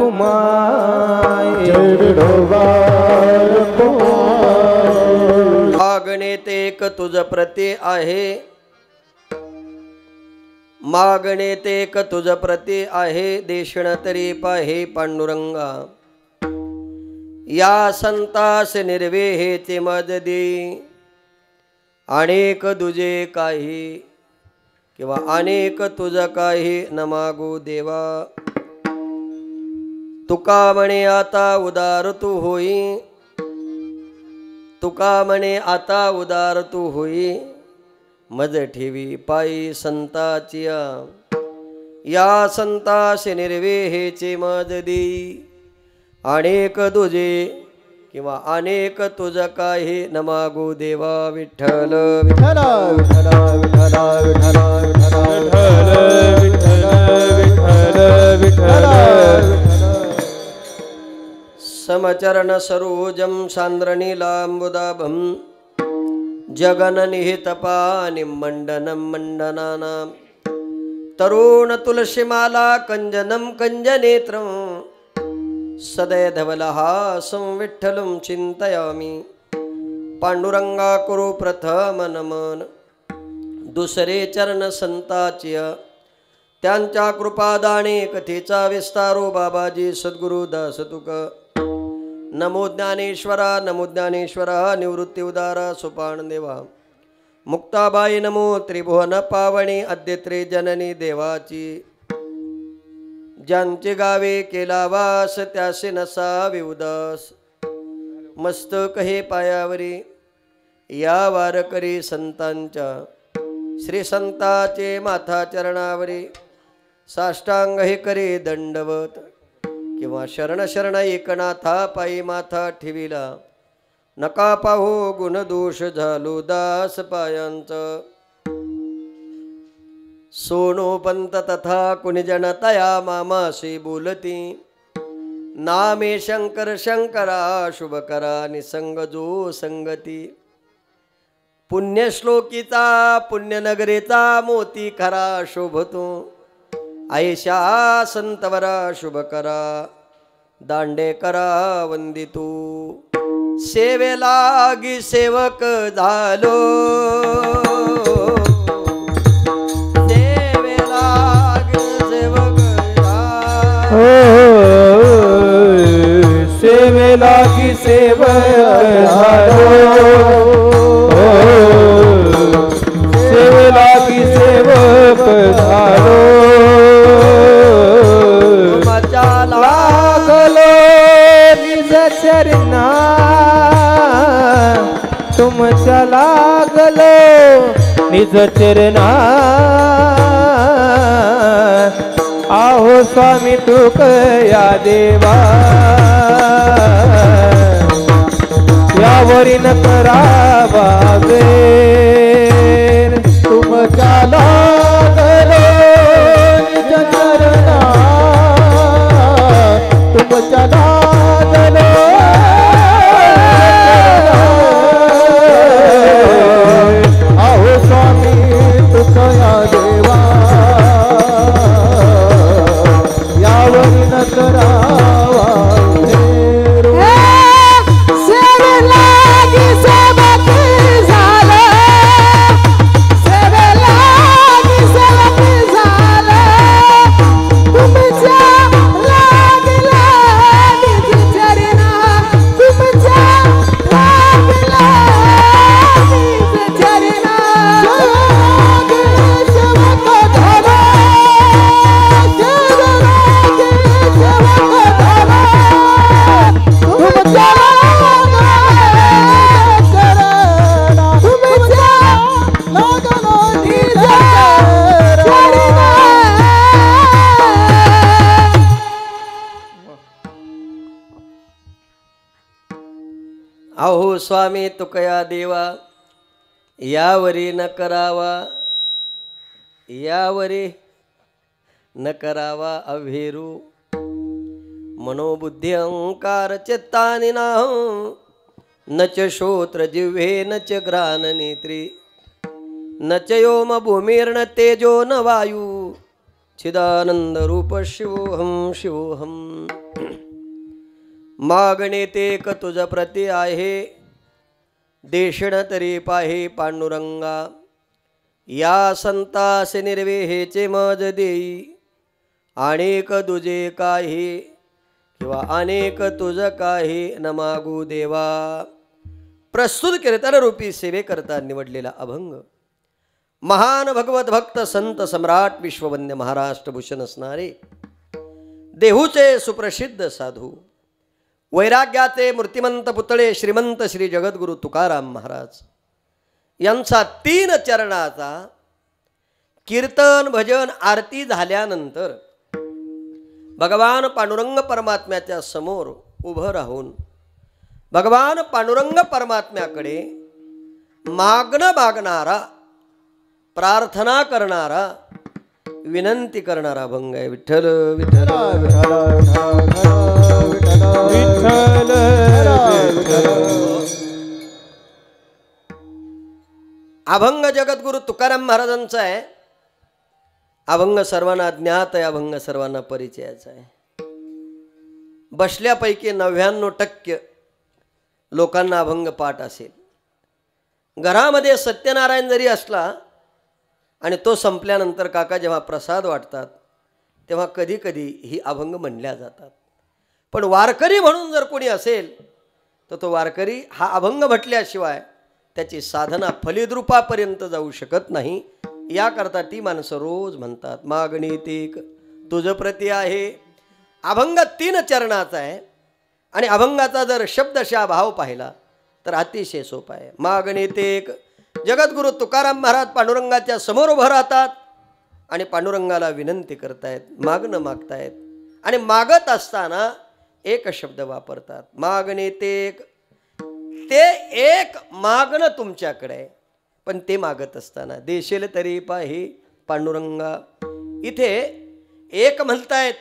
कुमाय जय विठोबा रखुमाई। मागणे ते एक तुझ प्रती आहे, मागणे ते एक तुझ प्रती आहे, देशण तरी पाहे पांडुरंगा। या संतास निर्वेहेचे मज दे, अनेक तुझे काही किंवा अनेक तुझ काही न मागू देवा। तुका म्हणे आता उदार तू होई, तुका म्हणे आता उदार तू होई, मज ठेवी पायी संताचिया। या संतास निर्वेहेचे मज दे, अनेक तुझे किंवा अनेक तुझ काही न मागू देवा। विठ्ठल विठ्ठल विठ्ठल विठ्ठल विठ्ठल विठ्ठल विठ्ठल विठ्ठल। समचरण सरोजम सांद्रनीलांबुदाभं, जगननिहितपानि मंडनं मंडनानां। तरुण तुलसीमाला कंजनं कंजनेत्रं, सदैधवलहासं विठ्ठलं चिंतयामि। पांडुरंगा कुरु प्रथम नमन, दुसरे चरण संताचिय। त्यांच्या कृपादाने कथेचा विस्तारो, बाबाजी सद्गुरु दास तुक। नमो ज्ञानेश्वरा नमो ज्ञानेश्वरा, निवृत्ती उदारा सोपान देवा। मुक्ताबाई नमो त्रिभुवन पावणी, अद्यत्रे जननी देवाची। ज्यांचे गावे केला वास, त्यासे नसावे उदास। मस्तक हे पायावरी, या वारकरी संतांच्या। श्री संताचे माथा चरणावरी, साष्टांग हे करे दंडवत। किंवा शरण शरण एकनाथा पायी माथा ठेविला। नका पाहो गुण दोष झालो दास पायांचा। सोनो पंत तथा कुणी जन तया मामाशी बोलती। नामे शंकर शंकरा शुभ करा, निसंग जो संगती। पुण्यश्लोकीचा पुण्यनगरीचा मोती खरा शोभतो। ऐशा संतवरा शुभ करा, दांडे करा वंदितो। सेवेलागी सेवक झालो, सेवेलागी सेवक झालो। सेवेलागी सेवक झालो, सेवेलागी सेवक झालो। लागलो निज चरणा, तुमच्या लागलो निज चरणा। आहो स्वामी तुक या देवा, यावरी न करावा वेर। तुमच्या लागलो निज चरणा, तुमच्या लागलो। आहो स्वामी तुकया देवा, यावरी न करावा वेर। सेवेलागी सेवक झालो, सेवेलागी सेवक झालो। तुमच्या लागला निज चरणा, तुमच्या लागला निज चरणा। सेवक झालो, सेवेलागी सेवक झालो। तुमच्या अहो स्वामी तुकया देवा, यावरी न करावा, यावरी न करावा अभेरू। मनोबुद्धी अहंकार चित्तानि नाहं, न च श्रोत्र जिह्वे न च घ्राण नेत्री। न च योम भूमिर्न तेजो न वायु, चिदानंद रूप शिवोहम शिवोहम। मागणे तेक तुझ प्रती आहे, देशण तरी पाहे पांडुरंगा. या संतास निर्वेहेचे मज देई, अनेक दुजे काही किंवा अनेक तुझ काही न मागू देवा. प्रस्तुत कीर्तन रूपी सेवेकरता निवडलेला अभंग महान भगवत भक्त संत सम्राट विश्ववंद्य महाराष्ट्र भूषण असणारे देहूचे सुप्रसिद्ध साधू वैराग्याचे मूर्तिमंत पुतळे श्रीमंत श्री जगद्गुरु तुकाराम महाराज यांचा 3 चरणाचा कीर्तन भजन आरती झाल्यानंतर भगवान पांडुरंग परमात्म्याच्या समोर उभं राहून भगवान पांडुरंग परमात्म्याकडे मागणारा प्रार्थना करणारा विनंती करणारा अभंग आहे. विठ्ठल विठ्ठल अभंग जगद्गुरु तुकाराम महाराजांचा आहे. अभंग सर्वांना ज्ञात आहे, अभंग सर्वांना परिचयाचा आहे. बसल्यापैकी 99% लोकांना अभंग पाठ असेल. घरामध्ये सत्यनारायण जरी असला आणि तो संपल्यानंतर काका जेव्हा प्रसाद वाटतात तेव्हा कधी कधी ही अभंग म्हणल्या जातात. पण वारकरी म्हणून जर कोणी असेल तर तो वारकरी हा अभंग म्हटल्याशिवाय त्याची साधना फलिद्रूपापर्यंत जाऊ शकत नाही. याकरता ती माणसं रोज म्हणतात मागणी तेक तुझ प्रती आहे. अभंग 3 चरणाचा आहे आणि अभंगाचा जर शब्दशः भाव पाहिला तर अतिशय सोपा आहे. मागणी तेक जगद्गुरु तुकाराम महाराज पांडुरंगाच्या समोर उभं राहतात आणि पांडुरंगाला विनंती करतायत, मागणं मागतायत आणि मागत असताना एक शब्द वापरतात मागणे तेक. ते एक मागणं तुमच्याकडे आहे पण ते मागत असताना देशील तरी पाहे पांडुरंगा. इथे एक म्हणतायत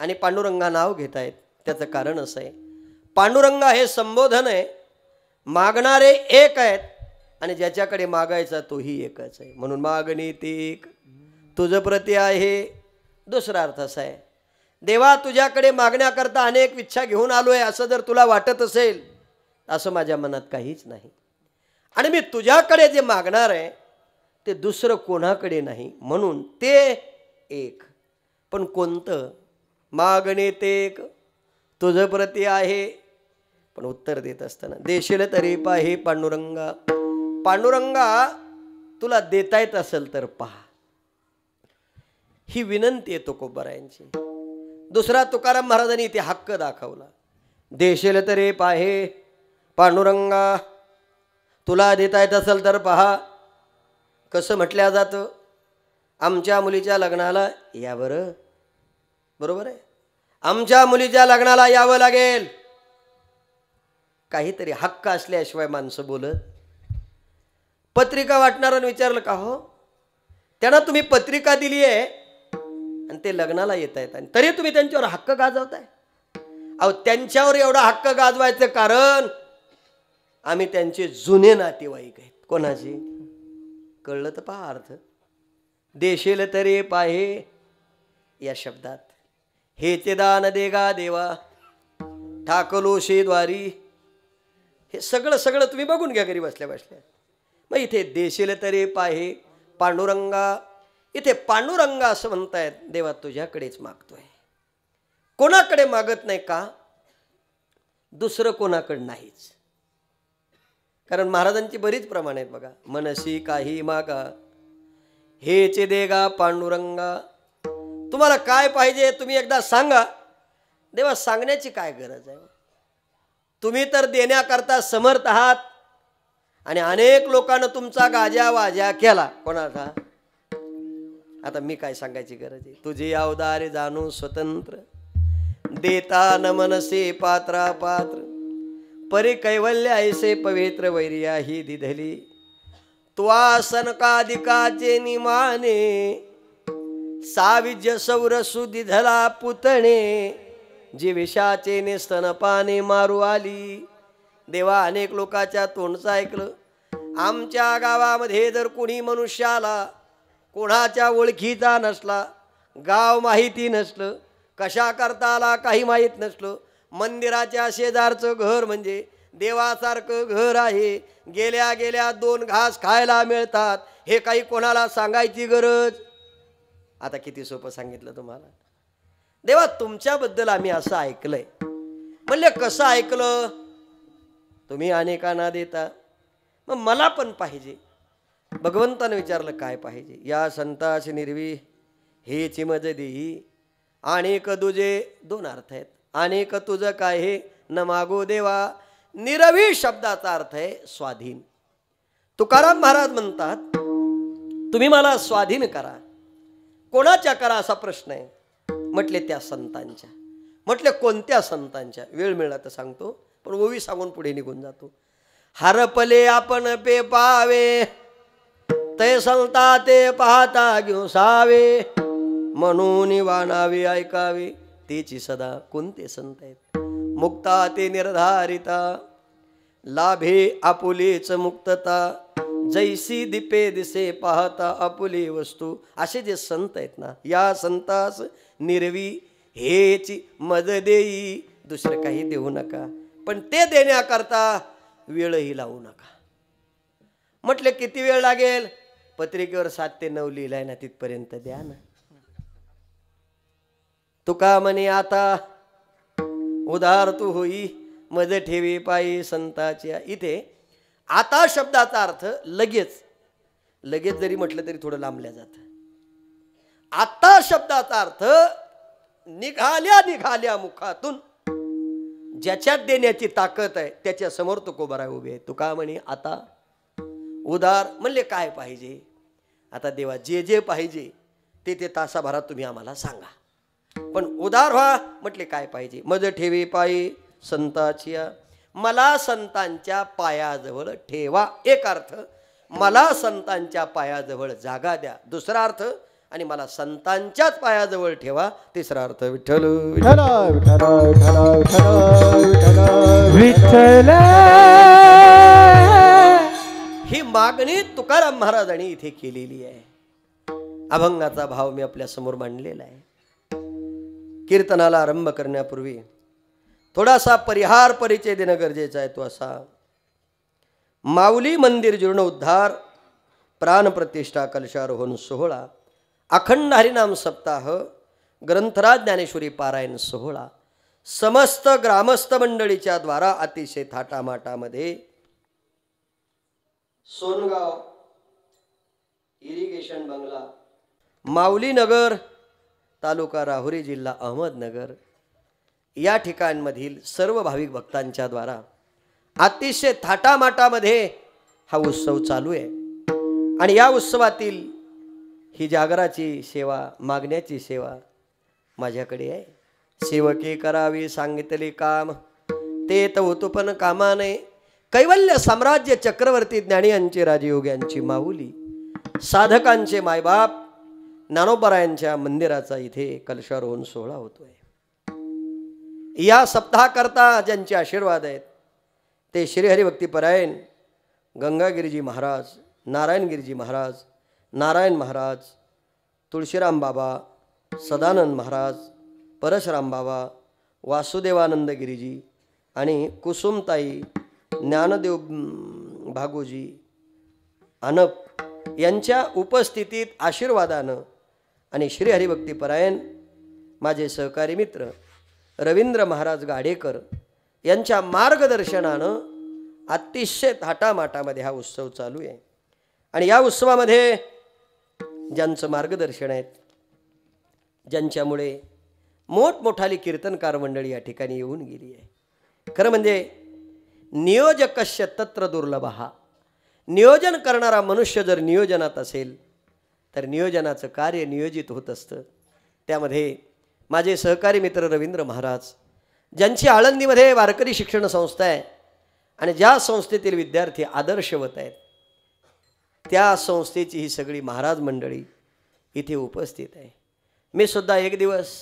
आणि पांडुरंगा नाव घेतायत. त्याचं कारण असं आहे पांडुरंगा हे संबोधन आहे. मागणारे एक आहेत आणि ज्याच्याकडे मागायचा तोही एकच आहे. म्हणून मागणी तेक तुझ प्रती आहे. दुसरा अर्थ असा आहे देवा तुझ्याकडे मागण्याकरता अनेक इच्छा घेऊन आलोय असं जर तुला वाटत असेल असं माझ्या मनात काहीच नाही आणि मी तुझ्याकडे जे मागणार आहे ते दुसरं कोणाकडे नाही म्हणून ते एक. पण कोणतं? मागणे तेक तुझ प्रती आहे. पण उत्तर देत असताना देशील तरी पाहे पांडुरंगा. पांडुरंगा तुला देता येत असेल तर पहा. ही विनंती आहे तुकोबारायांची. दुसरा तुकाराम महाराजांनी इथे हक्क दाखवला. देशील तरी पाहे पांडुरंगा तुला देता येत असेल तर पहा. कसं म्हटल्या जातं आमच्या मुलीच्या लग्नाला या बरं. बरोबर आहे आमच्या मुलीच्या लग्नाला यावं लागेल. काहीतरी हक्क असल्याशिवाय माणसं बोलत. पत्रिका वाटणाऱ्यानं विचारलं का हो त्यांना तुम्ही पत्रिका दिली आहे आणि ते लग्नाला येत आहेत आणि तरी तुम्ही त्यांच्यावर हक्क गाजवताय. अहो त्यांच्यावर एवढा हक्क गाजवायचं कारण आम्ही त्यांचे जुने नातेवाईक आहेत. कोणाचे? कळलं तर पहा अर्थ. देशील तरी पाहे या शब्दात हेचे दान देगा देवा ठाकलोशी द्वारी हे सगळं तुम्ही बघून घ्या घरी बसल्या बसल्या. मग इथे देशील तरी पाहे पांडुरंगा. इथे पांडुरंगा असं म्हणतायत देवा तुझ्याकडेच मागतोय. कोणाकडे मागत नाही का? दुसरं कोणाकडे नाहीच. कारण महाराजांची बरीच प्रमाण आहेत बघा. मनसी काही मागा हेचे देगा पांडुरंगा. तुम्हाला काय पाहिजे तुम्ही एकदा सांगा. देवा सांगण्याची काय गरज आहे? तुम्ही तर देण्याकरता समर्थ आहात आणि अनेक लोकांना तुमचा गाजा वाजा केला. कोणाचा? आता मी काय सांगायची गरज आहे? तुझे अवतारे जाणू स्वतंत्र देता न मनसे पात्रा पात्र परी कैवल्य ऐसे पवित्र वैर्या ही दिधली त्वा सनकादिकाचे निमाने साविज्य सौरसु दिधला पुतणे जी विषाचे ने स्तनपाने मारू आली. देवा अनेक लोकांच्या तोंडचं ऐकलं. आमच्या गावामध्ये जर कोणी मनुष्य आला कोणाच्या ओळखीचा नसला गाव माहिती नसलं कशा करता आला काही माहीत नसलं मंदिराच्या शेजारचं घर म्हणजे देवासारखं घर आहे. गेल्या गेल्या 2 घास खायला मिळतात, हे काही कोणाला सांगायची गरज. आता किती सोपं सांगितलं तुम्हाला. देवा तुमच्याबद्दल आम्ही असं ऐकलंय. म्हणले कसं ऐकलं? तुम्ही अनेकांना देता, मग मला पण पाहिजे. भगवंतानं विचारलं काय पाहिजे? या संतास निर्वी हेची मज देई. अनेक तुझे 2 अर्थ आहेत. अनेक तुझं काय हे न मागो देवा. निरवी शब्दाचा अर्थ आहे स्वाधीन. तुकाराम महाराज म्हणतात तुम्ही मला स्वाधीन करा. कोणाच्या करा असा प्रश्न आहे. म्हटले त्या संतांच्या. म्हटले कोणत्या संतांच्या? वेळ मिळाला तर सांगतो, पण ओवी सांगून पुढे निघून जातो. हरपले आपण पे पावे, ते संता ते पाहता घेऊ सावे. म्हणून वाणावे ऐकावे, तेची सदा कोणते संत आहेत? मुक्ता ते निर्धारिता, लाभे आपुलेच मुक्तता. जैसी दीपे दिसे पाहता आपुले वस्तू. असे जे संत आहेत ना, या संतास निर्वी हेची मज देई. दुसरं काही देऊ नका, पण ते देण्याकरता वेळही लावू नका. म्हटले किती वेळ लागेल? पत्रिकेवर 7 ते 9 लिहिलाय ना, तिथपर्यंत द्या ना. तुका म्हणे आता उदार तू होई, मज ठेवी पायी संताच्या. इथे आता शब्दाचा अर्थ लगेच, लगेच जरी म्हटलं तरी थोडं लांबल्या जातं. आता शब्दाचा अर्थ निघाल्या निघाल्या मुखातून. ज्याच्यात देण्याची ताकद आहे त्याच्या समोर तुकोबराय उभे आहे. तुका म्हणे आता उदार. म्हणले काय पाहिजे? आता देवा जे जे पाहिजे ते तासाभरात तुम्ही आम्हाला सांगा, पण उदार व्हा. म्हटले काय पाहिजे? मज ठेवी पायी संताचिया. मला संतांच्या पायाजवळ ठेवा. एक अर्थ, मला संतांच्या पायाजवळ जागा द्या. दुसरा अर्थ, आणि मला संतांच्याच पायाजवळ ठेवा. तिसरा अर्थ, विठ्ठल विठ्ठल विठ्ठल विठ्ठल विठ्ठल विठ्ठल. ही मागणी तुकाराम महाराजांनी इथे केलेली आहे. अभंगाचा भाव मी आपल्या समोर मांडलेला आहे. कीर्तनाला आरंभ करण्यापूर्वी थोडासा परिहार परिचय देणं गरजेचं आहे. तो असा: माऊली मंदिर जीर्णोद्धार, प्राणप्रतिष्ठा, कलशारोहण सोहळा, अखंड हरिनाम सप्ताह, ग्रंथराज ज्ञानेश्वरी पारायण सोहळा समस्त ग्रामस्थ मंडळीच्या द्वारा अतिशय थाटामाटामध्ये सोनगाव इरिगेशन बंगला, माऊली नगर, तालुका राहुरी, जिल्हा अहमदनगर या ठिकाणमधील सर्व भाविक भक्तांच्या द्वारा अतिशय थाटामाटामध्ये हा उत्सव चालू आहे. आणि या उत्सवातील ही जागराची सेवा, मागण्याची सेवा माझ्याकडे आहे. सेवके करावी सांगितले काम, ते तर होतो पण कामाने. कैवल्य साम्राज्य चक्रवर्ती ज्ञानी यांचे राजयोग्यांची माऊली, साधकांचे मायबाप ज्ञानोबरायांच्या मंदिराचा इथे कलशारोहण सोहळा होतोय. या सप्ताहाकरता ज्यांचे आशीर्वाद आहेत ते श्री हरिभक्तीपरायण गंगागिरीजी महाराज, नारायणगिरीजी महाराज, नारायण महाराज, तुळशीराम बाबा, सदानंद महाराज, परशुराम बाबा, वासुदेवानंद गिरीजी आणि कुसुमताई, ज्ञानदेव भागोजी अनप यांच्या उपस्थितीत आशीर्वादानं आणि श्री हरिभक्तीपरायण माझे सहकारी मित्र रवींद्र महाराज गाडेकर यांच्या मार्गदर्शनानं अतिशय थाटामाटामध्ये हा उत्सव चालू आहे. आणि या उत्सवामध्ये ज्यांचं मार्गदर्शन आहेत, ज्यांच्यामुळे मोठमोठाली कीर्तनकार मंडळी या ठिकाणी येऊन गेली आहे. खरं म्हणजे नियोजकस्य तत्र दुर्लभः. नियोजन करणारा मनुष्य जर नियोजनात असेल तर नियोजनाचं कार्य नियोजित होत असतं. त्यामध्ये माझे सहकारी मित्र रवींद्र महाराज, ज्यांची आळंदीमध्ये वारकरी शिक्षण संस्था आहे आणि ज्या संस्थेतील विद्यार्थी आदर्शवत आहेत, त्या संस्थेची ही सगळी महाराज मंडळी इथे उपस्थित आहे. मी सुद्धा एक दिवस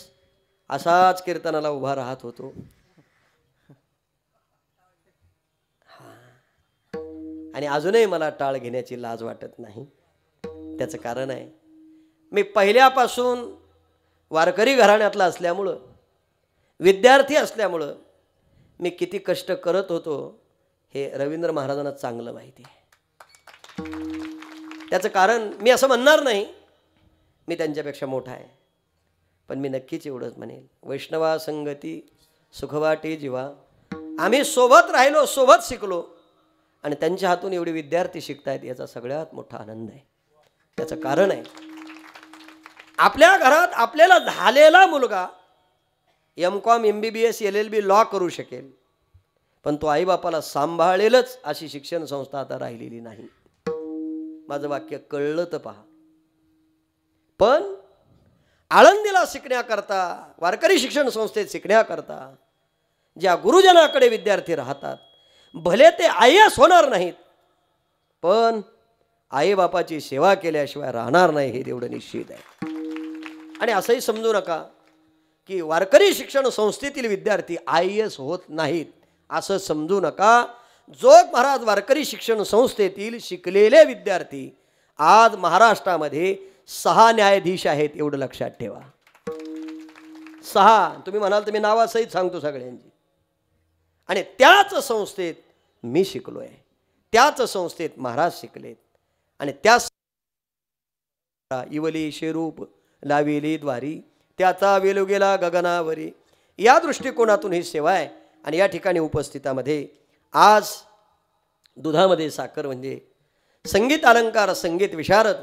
असाच कीर्तनाला उभा राहत होतो. आणि अजूनही मला टाळ घेण्याची लाज वाटत नाही. त्याचं कारण आहे, मी पहिल्यापासून वारकरी घराण्यातला असल्यामुळं, विद्यार्थी असल्यामुळं मी किती कष्ट करत होतो हे रवींद्र महाराजांना चांगलं माहिती आहे. त्याचं कारण मी असं म्हणणार नाही मी त्यांच्यापेक्षा मोठा आहे, पण मी नक्कीच एवढंच म्हणेल, वैष्णवा संगती सुखवाटे जीवा. आम्ही सोबत राहिलो, सोबत शिकलो आणि त्यांच्या हातून एवढे विद्यार्थी शिकतायत याचा सगळ्यात मोठा आनंद आहे. त्याचं कारण आहे आपल्या घरात आपल्याला झालेला मुलगा MCOM MBBS LLB लॉ करू शकेल, पण तो आईबापाला सांभाळेलच अशी शिक्षण संस्था आता राहिलेली नाही. माझं वाक्य कळलं तर पहा. पण आळंदीला शिकण्याकरता, वारकरी शिक्षण संस्थेत शिकण्याकरता ज्या गुरुजनाकडे विद्यार्थी राहतात, भले ते IAS होणार नाहीत, पण आईबापाची सेवा केल्याशिवाय राहणार नाही हे तेवढं निश्चित आहे. आणि असंही समजू नका की वारकरी शिक्षण संस्थेतील विद्यार्थी IAS होत नाहीत असं समजू नका. जोग महाराज वारकरी शिक्षण संस्थेतील शिकलेले विद्यार्थी आज महाराष्ट्रामध्ये 6 न्यायाधीश आहेत, एवढं लक्षात ठेवा. 6. तुम्ही म्हणाल तर मी नावासहित सांगतो सगळ्यांची. आणि त्याच संस्थेत मी शिकलोय, त्याच संस्थेत महाराज शिकलेत आणि त्याच इवली शेरूप लाविली द्वारी त्याचा वेलो गेला गगनावरी, या दृष्टिकोनातून ही सेवा आहे. आणि या ठिकाणी उपस्थितामध्ये आज दुधामध्ये साखर म्हणजे संगीत अलंकार संगीत विशारद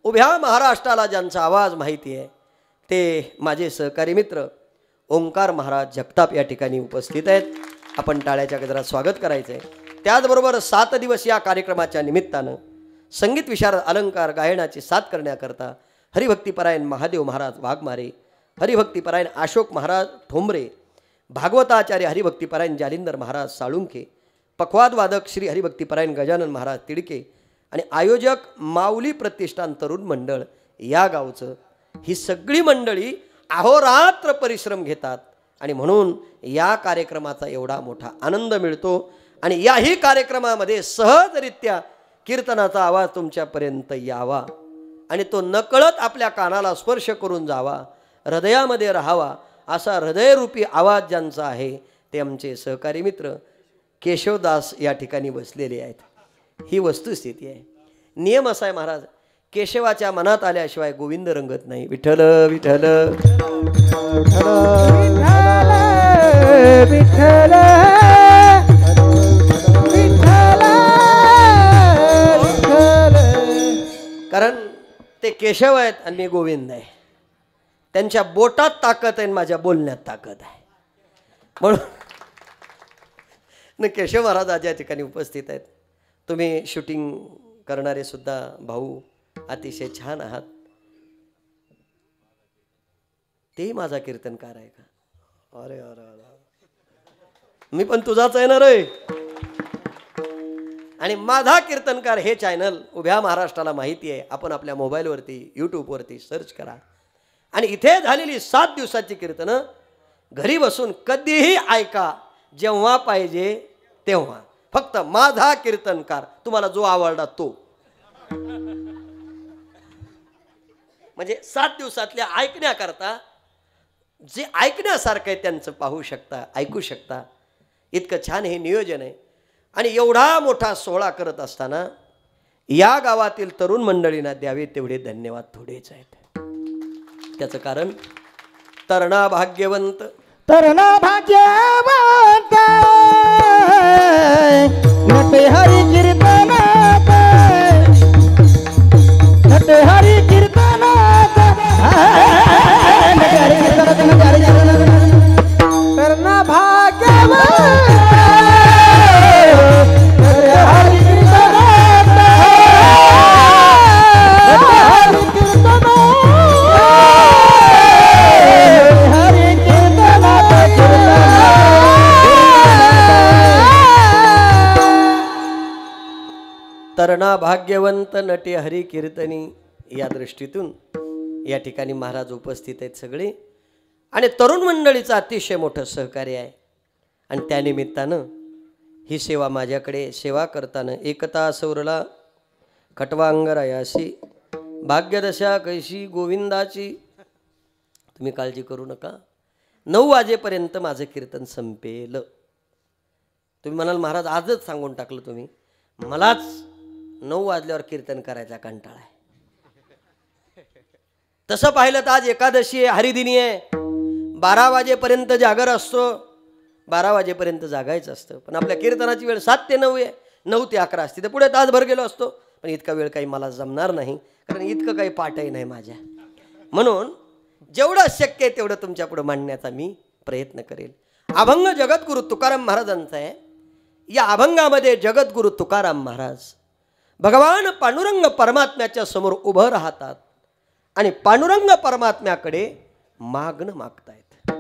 उभ्या महाराष्ट्राला ज्यांचा आवाज माहिती आहे ते माझे सहकारी मित्र ओंकार महाराज जगताप या ठिकाणी उपस्थित आहेत. आपण टाळ्याच्या गजरात स्वागत करायचं आहे. त्याचबरोबर 7 दिवस या कार्यक्रमाच्या निमित्तानं संगीत विशारद अलंकार गायनाची साथ करण्याकरता हरिभक्तीपरायण महादेव महाराज वाघमारे, हरिभक्तीपरायण अशोक महाराज ठोंबरे, भागवताचार्य हरिभक्तीपरायण जालिंदर महाराज साळुंखे, पखवादवादक श्री हरिभक्तीपरायण गजानन महाराज तिडके आणि आयोजक माऊली प्रतिष्ठान तरुण मंडळ या गावचं, ही सगळी मंडळी अहोरात्र परिश्रम घेतात आणि म्हणून या कार्यक्रमाचा एवढा मोठा आनंद मिळतो. आणि याही कार्यक्रमामध्ये सहजरित्या कीर्तनाचा आवाज तुमच्यापर्यंत यावा आणि तो नकळत आपल्या कानाला स्पर्श करून जावा, हृदयामध्ये राहावा, असा हृदयरूपी आवाज ज्यांचा आहे ते आमचे सहकारी मित्र केशवदास या ठिकाणी बसलेले आहेत. ही वस्तुस्थिती आहे. नियम असा आहे महाराज, केशवाच्या मनात आल्याशिवाय गोविंद रंगत नाही. विठ्ठल विठ्ठल विठ्ठल कारण ते केशव आहेत आणि मी गोविंद आहे. त्यांच्या बोटात ताकद आहे आणि माझ्या बोलण्यात ताकद आहे. म्हणून केशव महाराज आज या ठिकाणी उपस्थित आहेत. तुम्ही शूटिंग करणारे सुद्धा भाऊ अतिशय छान आहात. तेही माझा कीर्तनकार आहे का? अरे अरे अरे, मी पण तुझाच आहे ना रे. आणि माझा कीर्तनकार हे चॅनल उभ्या महाराष्ट्राला माहिती आहे. आपण आपल्या मोबाईलवरती यूट्यूबवरती सर्च करा आणि इथे झालेली 7 दिवसाची कीर्तनं घरी बसून कधीही ऐका, जेव्हा पाहिजे तेव्हा. फक्त माझा कीर्तनकार, तुम्हाला जो आवडला तो. म्हणजे 7 दिवसातल्या ऐकण्याकरता जे ऐकण्यासारखं आहे त्यांचं पाहू शकता, ऐकू शकता. इतकं छान हे नियोजन आहे. आणि एवढा मोठा सोहळा करत असताना या गावातील तरुण मंडळींना द्यावे तेवढे धन्यवाद थोडेच आहेत. त्याचं कारण तरणा भाग्यवंत तरणा भाग्यवंत नटे हरी कीर्तनात, नटे हरी कीर्तनात, नटे हरी कीर्तनात, नटे हरी कीर्तनात, तरणा भाग्यवंत नटे हरी कीर्तनात, नटे हरी कीर्तनात, हरी कीर्तनात, तरणा भाग्यवंत नटे हरी कीर्तनी. या दृष्टीतून या ठिकाणी महाराज उपस्थित आहेत सगळे आणि तरुण मंडळीचं अतिशय मोठं सहकार्य आहे. आणि त्यानिमित्तानं ही सेवा माझ्याकडे सेवा करताना एकता सौरला खटवांगरायाशी भाग्यदशा कैशी गोविंदाची. तुम्ही काळजी करू नका, 9 वाजेपर्यंत माझं कीर्तन संपेल. तुम्ही म्हणाल महाराज आजच सांगून टाकलं तुम्ही, मलाच 9 वाजल्यावर कीर्तन करायचा कंटाळा आहे. तसं पाहिलं तर आज एकादशी आहे, हरिदिनी आहे. 12 वाजेपर्यंत जागर असतो, 12 वाजेपर्यंत जागायचं असतं. पण आपल्या कीर्तनाची वेळ 7 ते 9 आहे, 9 ते 11 असते. तर पुढे तासभर गेलो असतो. पण इतका वेळ काही मला जमणार नाही, कारण इतकं काही पाठही नाही माझ्या. म्हणून जेवढं शक्य आहे तेवढं तुमच्या पुढे मांडण्याचा मी प्रयत्न करेल. अभंग जगद्गुरु तुकाराम महाराजांचा आहे. या अभंगामध्ये जगद्गुरु तुकाराम महाराज भगवान पांडुरंग परमात्म्याच्या समोर उभं राहतात आणि पांडुरंग परमात्म्याकडे मागणं मागतायत.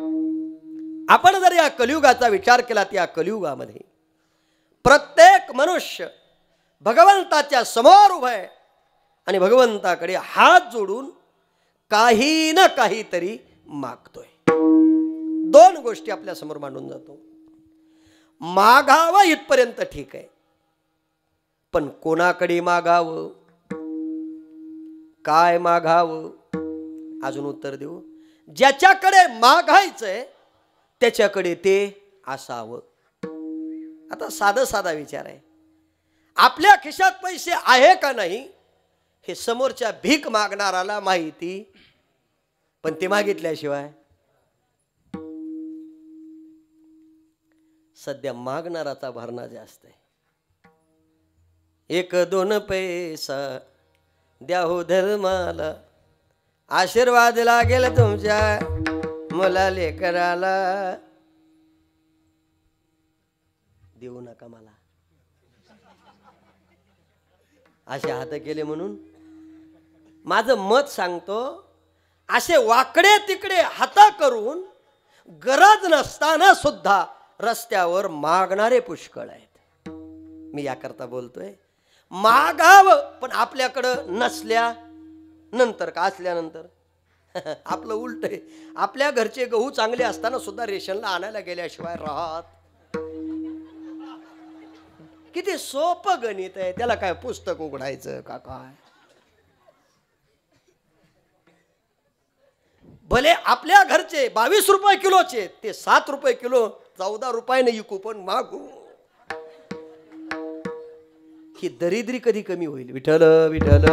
आपण जर या कलियुगाचा विचार केला तर या कलियुगामध्ये प्रत्येक मनुष्य भगवंताच्या समोर उभा आहे आणि भगवंताकडे हात जोडून काही ना काहीतरी मागतोय. 2 गोष्टी आपल्या समोर मांडून जातो. मागावं इथपर्यंत ठीक आहे, पण कोणाकडे मागावं, काय मागावं, अजून उत्तर देऊ. ज्याच्याकडे मागायचंय त्याच्याकडे ते असावं. आता साधा विचार आहे. आपल्या खिशात पैसे आहे का नाही हे समोरच्या भीक मागणाराला माहिती, पण ते मागितल्याशिवाय सध्या मागणाराचा भरणा जास्त आहे. 1-2 पैसा द्या हो धर्माला, आशीर्वाद लागेल तुमच्या मुला लेकराला. देऊ नका मला असे हात केले म्हणून. माझं मत सांगतो, असे वाकडे तिकडे हात करून गरज नसताना सुद्धा रस्त्यावर मागणारे पुष्कळ आहेत. मी याकरता बोलतोय, मागावं पण आपल्याकडं नसल्या नंतर का असल्यानंतर. आपलं उलट आहे. आपल्या घरचे गहू चांगले असताना सुद्धा रेशनला आणायला गेल्याशिवाय राहत. किती सोपं गणित आहे. त्याला काय पुस्तक उघडायचं का काय. भले आपल्या घरचे 22 रुपये किलोचे ते 7 रुपये किलो 14 रुपयाने विकू, पण मागू. ही दरिद्री कधी कमी होईल. विठ्ठल विठ्ठल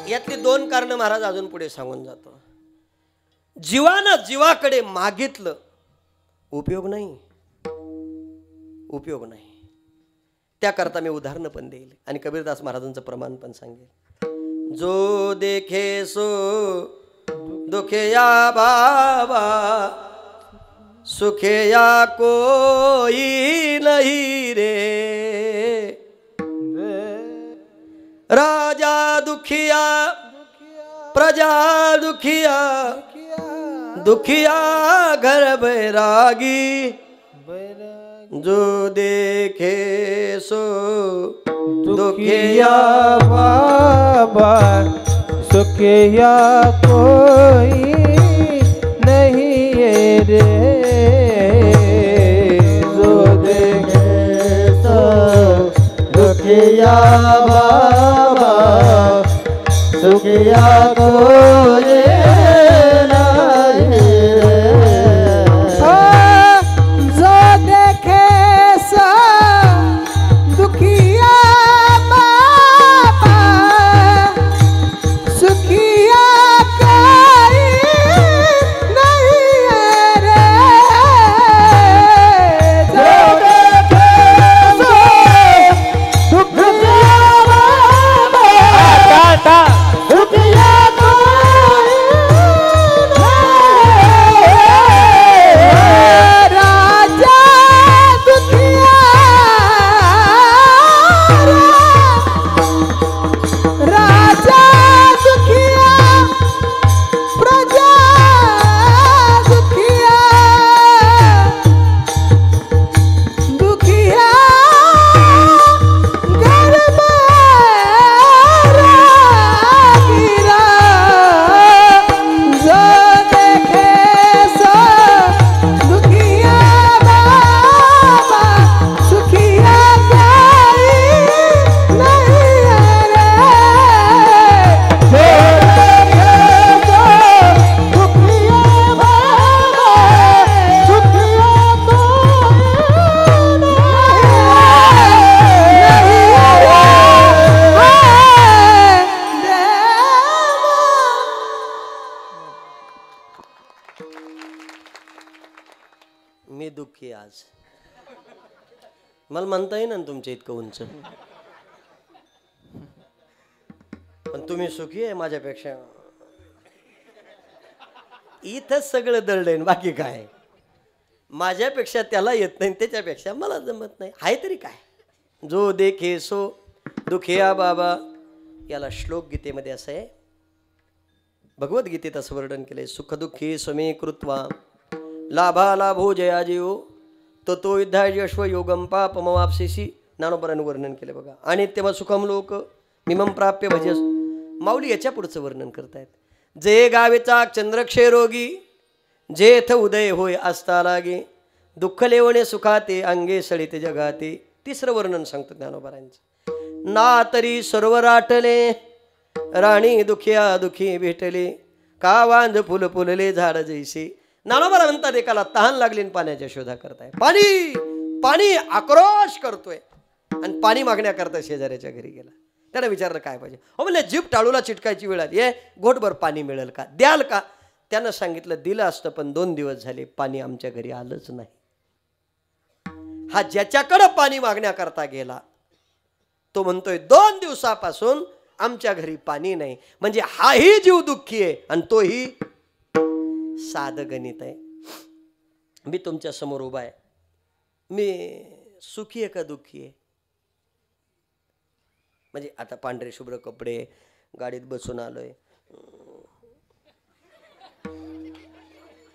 यातली 2 कारण महाराज अजून पुढे सांगून जातो. जीवानं जीवाकडे मागितलं उपयोग नाही, उपयोग नाही. त्याकरता मी उदाहरणं पण देईल आणि कबीरदास महाराजांचं प्रमाण पण सांगेल. जो देखे सो दुखे या बाबा, सुखे या कोई नहीं रे. राजा दुखिया प्रजा दुखिया, दुखिया घर बैरागी. जो देखे सो दुखिया बाबा, सुखिया कोई नहीं है रे. जो देखे सो दुखिया बाबा, सुखिया कोई नहीं रे. जो देखे सो दुखिया बाबा, सुखिया कोई मी दुःखी आज. मला म्हणता येईना तुमच्या इतकं उंच, पण तुम्ही सुखी आहे माझ्यापेक्षा. इथंच सगळं दळलंय, बाकी काय. माझ्यापेक्षा त्याला येत नाही, त्याच्यापेक्षा मला जमत नाही. आहे तरी काय. जो देखे सो दुखिया बाबा. याला श्लोक गीतेमध्ये असं आहे, भगवद्गीतेत असं वर्णन केलंय. सुख दुःखी समे कृत्वा लाभा लाभो जया जीव ततो युद्धायश्व योगम पापमवाप्सिसी. ज्ञानोबरानं वर्णन केलं बघा. आणि तेव्हा सुखम लोक मिमम प्राप्य भजस. माऊली याच्या पुढचं वर्णन करतायत. जे गावेचा चंद्रक्षय रोगी जेथ उदय होय असता लागे दुःख लेवणे सुखाते अंगे सळित जगाते. तिसरं वर्णन सांगतो ज्ञानोबरांचं. ना तरी सर्व राटले राणी दुखिया दुखी भेटले का वांझ फुल फुलले झाड जैसे. ज्ञानोबा म्हणतात एकाला तहान लागली आणि पाण्याच्या शोधा करताय. पाणी पाणी आक्रोश करतोय आणि पाणी मागण्याकरता शेजाऱ्याच्या घरी गेला. त्यानं विचारलं काय पाहिजे. हो म्हणले जीभ टाळूला चिटकायची वेळ आली, घोटभर पाणी मिळेल का, द्याल का. त्यानं सांगितलं दिलं असतं, पण 2 दिवस झाले पाणी आमच्या घरी आलंच नाही. हा ज्याच्याकडं पाणी मागण्याकरता गेला तो म्हणतोय 2 दिवसापासून आमच्या घरी पाणी नाही. म्हणजे हाही जीव दुःखी आहे आणि तोही साधं गणित आहे. मी तुमच्या समोर उभा आहे, मी सुखी आहे का दुःखी आहे. म्हणजे आता पांढरे शुभ्र कपडे, गाडीत बसून आलोय,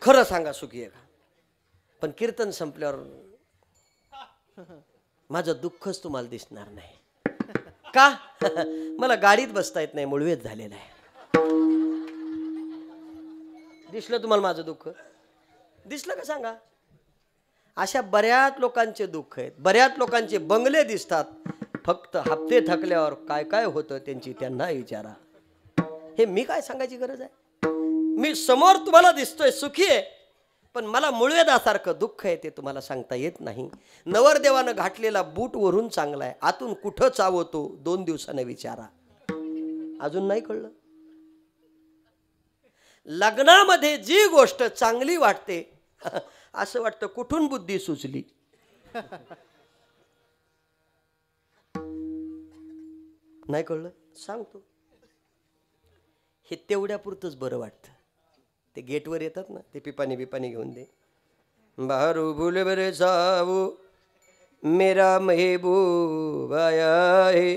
खरं सांगा सुखी आहे का. पण कीर्तन संपल्यावर माझं दुःखच तुम्हाला दिसणार नाही का. मला गाडीत बसता येत नाही, मुळवेत झालेला आहे. दिसलं तुम्हाला माझं दुःख, दिसलं का सांगा. अशा बऱ्याच लोकांचे दुःख आहेत, बऱ्याच लोकांचे बंगले दिसतात. फक्त हप्ते थकल्यावर काय काय होतं त्यांची त्यांना विचारा. हे मी काय सांगायची गरज आहे. मी समोर तुम्हाला दिसतोय सुखी आहे, पण मला मुळवेदासारखं दुःख आहे ते तुम्हाला सांगता येत नाही. नवरदेवानं घातलेला बूट वरून चांगला आहे, आतून कुठं चावतो 2 दिवसानं विचारा. अजून नाही कळलं. लग्नामध्ये जी गोष्ट चांगली वाटते असं वाटतं कुठून बुद्धी सुचली. नाही कळलं सांगतो. हे तेवढ्यापुरतंच बरं वाटतं. ते गेटवर येतात ना, ते पिपाणी बिपाणी घेऊन दे. बारू भूल बरे जाऊ मेरा महबूब आया है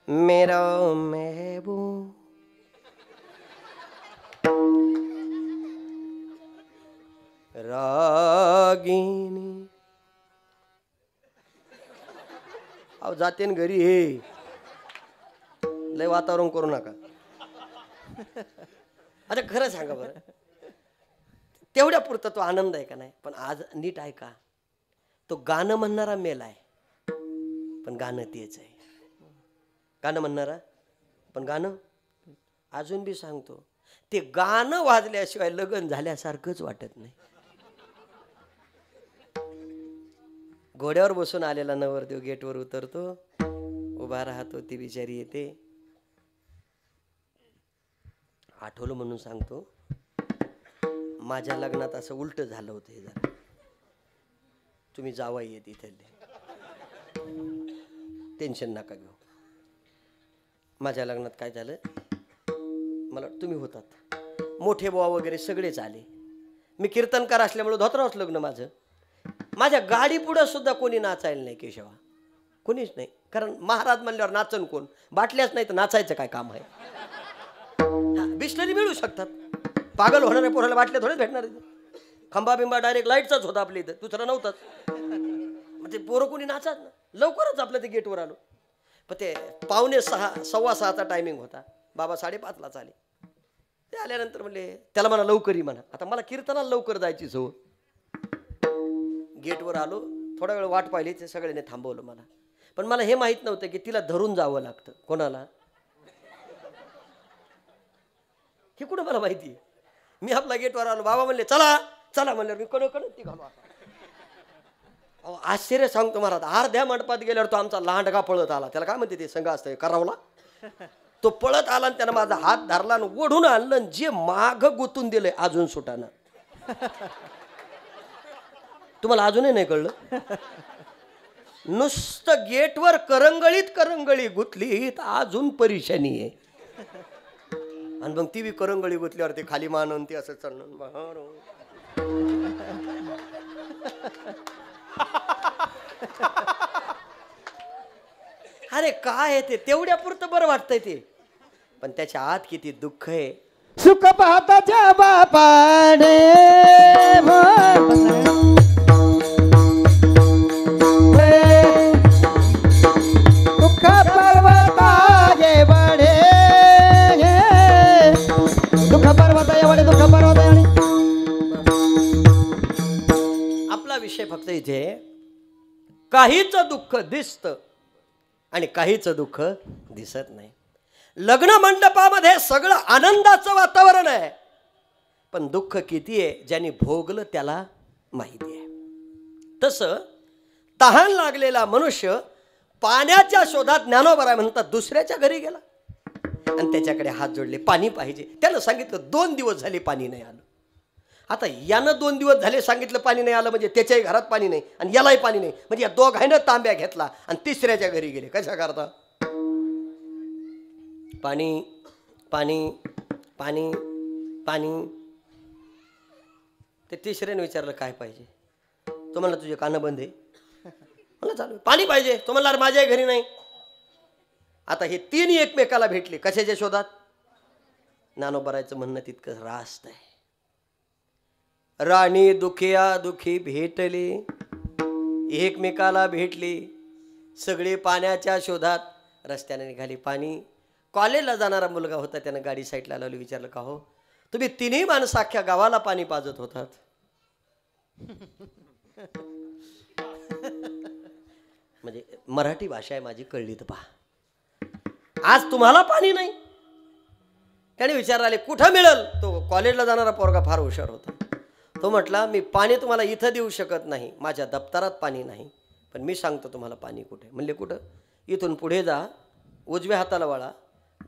मेरा महबूब. रागिनी अहो जाते घरी. हे लय वातावरण करू नका. आता खरं सांगा बरं, तेवढ्या पुरता तो आनंद आहे का नाही. पण आज नीट आहे का, तो गाणं म्हणणारा मेला आहे, पण गाणं तेच आहे. गाणं म्हणणारा पण गाणं अजून बी सांगतो, ते गाणं वाजल्याशिवाय लग्न झाल्यासारखंच वाटत नाही. घोड्यावर बसून आलेला नवरदेव गेटवर उतरतो, उभा राहतो, ती बिचारी येते. आठवलं म्हणून सांगतो, माझ्या लग्नात असं उलट झालं होतं. हे जरा तुम्ही जावाई येत इथे, टेन्शन नका घेऊ. माझ्या लग्नात काय झालं, मला तुम्ही होतात, मोठे बुवा वगैरे सगळेच आले. मी कीर्तनकार असल्यामुळे धोत्रावच लग्न माझं. माझ्या गाडी पुढं सुद्धा कोणी नाचायला नाही केशवा, कोणीच नाही. कारण महाराज म्हणल्यावर नाचन कोण, बाटल्याच नाही तर नाचायचं काय काम आहे. बिस्लरी मिळू शकतात, पागल होणाऱ्या पोराला बाटल्या थोडेच भेटणार. खंबा बिंबा डायरेक्ट लाईटचाच होता आपल्या इथं, दुसरा नव्हताच. मग ते पोरं कोणी नाचत ना. लवकरच आपल्या ते गेटवर आलो, पण ते 5:45 6:15चा टायमिंग होता. बाबा 5:30लाच आले. ते आल्यानंतर म्हणले त्याला म्हणा लवकर ये म्हणा. आता मला कीर्तनाला लवकर जायची सवय. गेटवर आलो, थोडा वेळ वाट पाहिली, ते सगळ्यांनी थांबवलं मला. पण मला हे माहीत नव्हतं की तिला धरून जावं लागतं. कोणाला हे कुठं मला माहिती. मी आपला गेटवर आलो, बाबा म्हणले चला चला म्हणल्यावर मी कडकडत ती घालू. आश्चर्य सांगतो महाराज, अर्ध्या मंडपात गेल्यावर तो आमचा लांडगा पळत आला. त्याला काय म्हणते ते संघ असतं करावला. तो पळत आला आणि त्यानं माझा हात धरला आणि ओढून आणलं. जे माग गुतून दिलंय अजून सुटाना. तुम्हाला अजूनही नाही कळलं? नुसतं गेटवर करंगळी गुतली तर अजून परेशानी आहे. आणि मग ती बी करंगळी गुतल्यावर ते खाली मानून ती असं चढणं. अरे काय आहे ते, तेवढ्या पुरतं बरं वाटतंय ते, पण त्याच्या आत किती दुःख आहे. सुख पाहताच्या बापाने दुःख पर्वताचे बडे, दुःख पर्वताचे बडे, दुःख पर्वत. आपला विषय फक्त इथे काहीच दुःख दिसतं आणि काहीच दुःख दिसत नाही. लग्न मंडपामध्ये सगळं आनंदाचं वातावरण आहे, पण दुःख किती आहे ज्यांनी भोगलं त्याला माहिती आहे. तसं तहान लागलेला मनुष्य पाण्याच्या शोधात ज्ञानोबा म्हणतात दुसऱ्याच्या घरी गेला आणि त्याच्याकडे हात जोडले, पाणी पाहिजे. त्यानं सांगितलं 2 दिवस झाले पाणी नाही आलं. आता यानं 2 दिवस झाले सांगितलं पाणी नाही आलं म्हणजे त्याच्याही घरात पाणी नाही आणि यालाही पाणी नाही, म्हणजे या दोघांना तांब्या घेतला आणि तिसऱ्याच्या घरी गेले. कशा करता? पाणी पाणी पाणी पाणी. ते तिसऱ्याने विचारलं काय पाहिजे? तो म्हणला तुझे कानं बंद आहे. मला चालू पाणी पाहिजे. तो म्हणला माझ्याही घरी नाही. आता हे 3 एकमेकाला भेटले कशाच्या शोधात? ज्ञानोबारायचं म्हणणं तितकं रास्त आहे. राणी दुखिया दुखी भेटली, एकमेकाला भेटली, सगळे पाण्याच्या शोधात रस्त्याने निघाली. पाणी. कॉलेजला जाणारा मुलगा होता, त्यानं गाडी साईडला लावली. विचारलं का हो तुम्ही 3ही माणसं अख्ख्या गावाला पाणी पाजत होतात? म्हणजे मराठी भाषा आहे माझी, कळली तर पहा. आज तुम्हाला पाणी नाही. त्याने विचारले कुठं मिळेल? तो कॉलेजला जाणारा पोरगा फार हुशार होता. तो म्हटला मी पाणी तुम्हाला इथं देऊ शकत नाही, माझ्या दप्तरात पाणी नाही, पण मी सांगतो तुम्हाला पाणी कुठे. म्हणले कुठं? इथून पुढे जा, उजव्या हाताला वळा,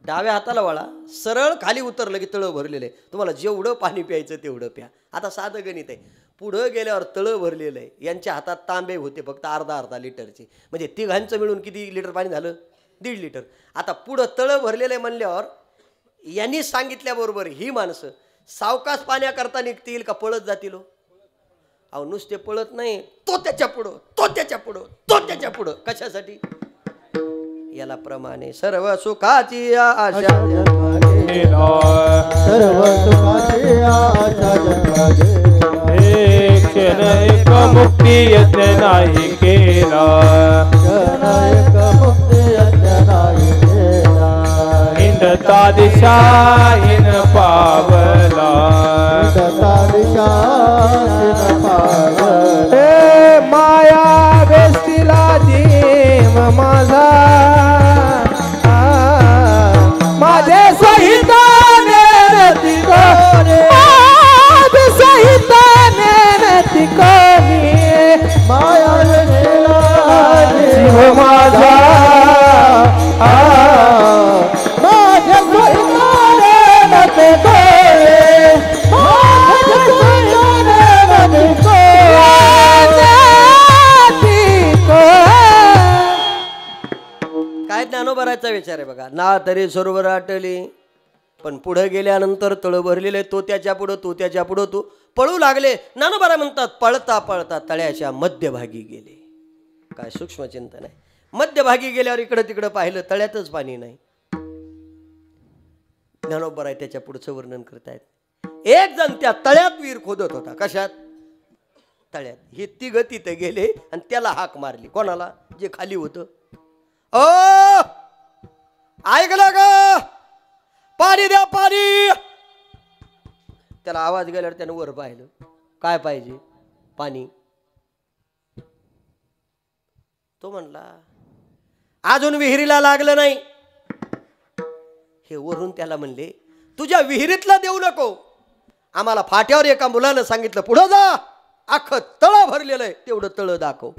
डाव्या हाताला वळा, सरळ खाली उतरलं की तळं भरलेलं आहे. तुम्हाला जेवढं पाणी प्यायचं तेवढं प्या. आता साधं गणित आहे. पुढं गेल्यावर तळं भरलेलं आहे. यांच्या हातात तांबे होते फक्त अर्धा लिटरचे, म्हणजे तिघांचं मिळून किती लिटर पाणी झालं? 1.5 लिटर. आता पुढं तळं भरलेलं आहे म्हणल्यावर यांनी सांगितल्याबरोबर ही माणसं सावकाश पाण्याकरता निघतील का पळत जातील? अहो नुसते पळत नाही, तो त्याच्या पुढं, तो त्याच्या पुढं, तो त्याच्या पुढं. कशासाठी? याला प्रमाणे सर्व सुखाची आशा सर्व सुखाची आशा जन्मागे, क्षण एक मुक्ती यज्ञ नाही केला, क्षणायक मुक्ती यज्ञ नाही केला, हिंडता दिशा हिन पावला, हिंडता दिशा हिन पावला. हे माया वेस्तीला जीव माझा, माझे सहित नेनती कोणी, माझे सहित नेनती कोणी, माया वेस्तीला जीव माझा, माझ्या सोयीने नते कोणी, माझ्या सोयीने नते काय ज्ञानोबारायचा विचार आहे बघा. ना तरी सरोवर आटली, पण पुढे गेल्यानंतर तळ भरलेले, तो त्याच्या पुढं, तो त्याच्या पुढं, तो पळू लागले. ज्ञानोबारा म्हणतात पळता पळता तळ्याच्या मध्यभागी गेले. काय सूक्ष्म चिंतन आहे. मध्यभागी गेल्यावर इकडं तिकडं पाहिलं, तळ्यातच पाणी नाही. ज्ञानोबाराय त्याच्या पुढचं वर्णन करतायत. एक जण त्या तळ्यात विहीर खोदत होता. कशात? तळ्यात. हे 3 तिथे गेले आणि त्याला हाक मारली. कोणाला? जे खाली होतं. ओ ऐकलं का? पाणी द्या, पाणी. त्याला आवाज गेल्यावर त्यानं वर पाहिलं. काय पाहिजे? पाणी. तो म्हणला अजून विहिरीला लागलं नाही. हे वरून त्याला म्हणले तुझ्या विहिरीतला देऊ नको. आम्हाला फाट्यावर एका मुलानं सांगितलं पुढं जा, अख्खं तळं भरलेलं आहे, तेवढं तळं दाखव.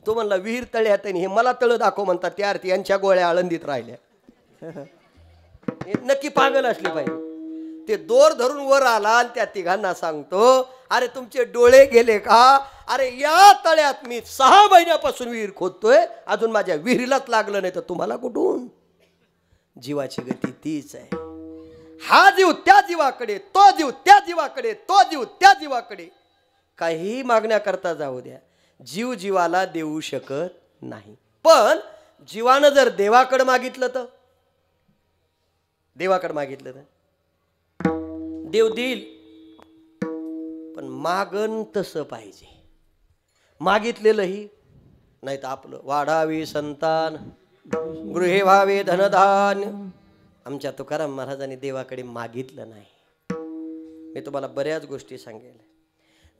तो म्हणला विहीर तळ्यात आहे, हे मला तळं दाखव म्हणतात. त्या अर्थी यांच्या गोळ्या आळंदीत राहिल्या. नक्की पागल असली पाहिजे. ते दोर धरून वर आला आणि त्या तिघांना सांगतो, अरे तुमचे डोळे गेले का? अरे या तळ्यात मी 6 महिन्यापासून विहीर खोदतोय, अजून माझ्या विहिरीलाच लागलं नाही तर तुम्हाला कुठून? जीवाची गती तीच आहे. हा जीव त्या जीवाकडे, तो जीव त्या जीवाकडे, तो जीव त्या जीवाकडे. काही मागण्या करता जाऊ द्या, जीव जीवाला देऊ शकत नाही. पण जीवानं जर देवाकडे मागितलं तर, देवाकडे मागितलं तर देव देईल. पण मागण तसं पाहिजे, मागितलेलंही नाही तर आपलं वाढावी संतान, गृहे व्हावे धनधान्य. आमच्या तुकाराम महाराजांनी देवाकडे मागितलं नाही. मी तुम्हाला बऱ्याच गोष्टी सांगेल.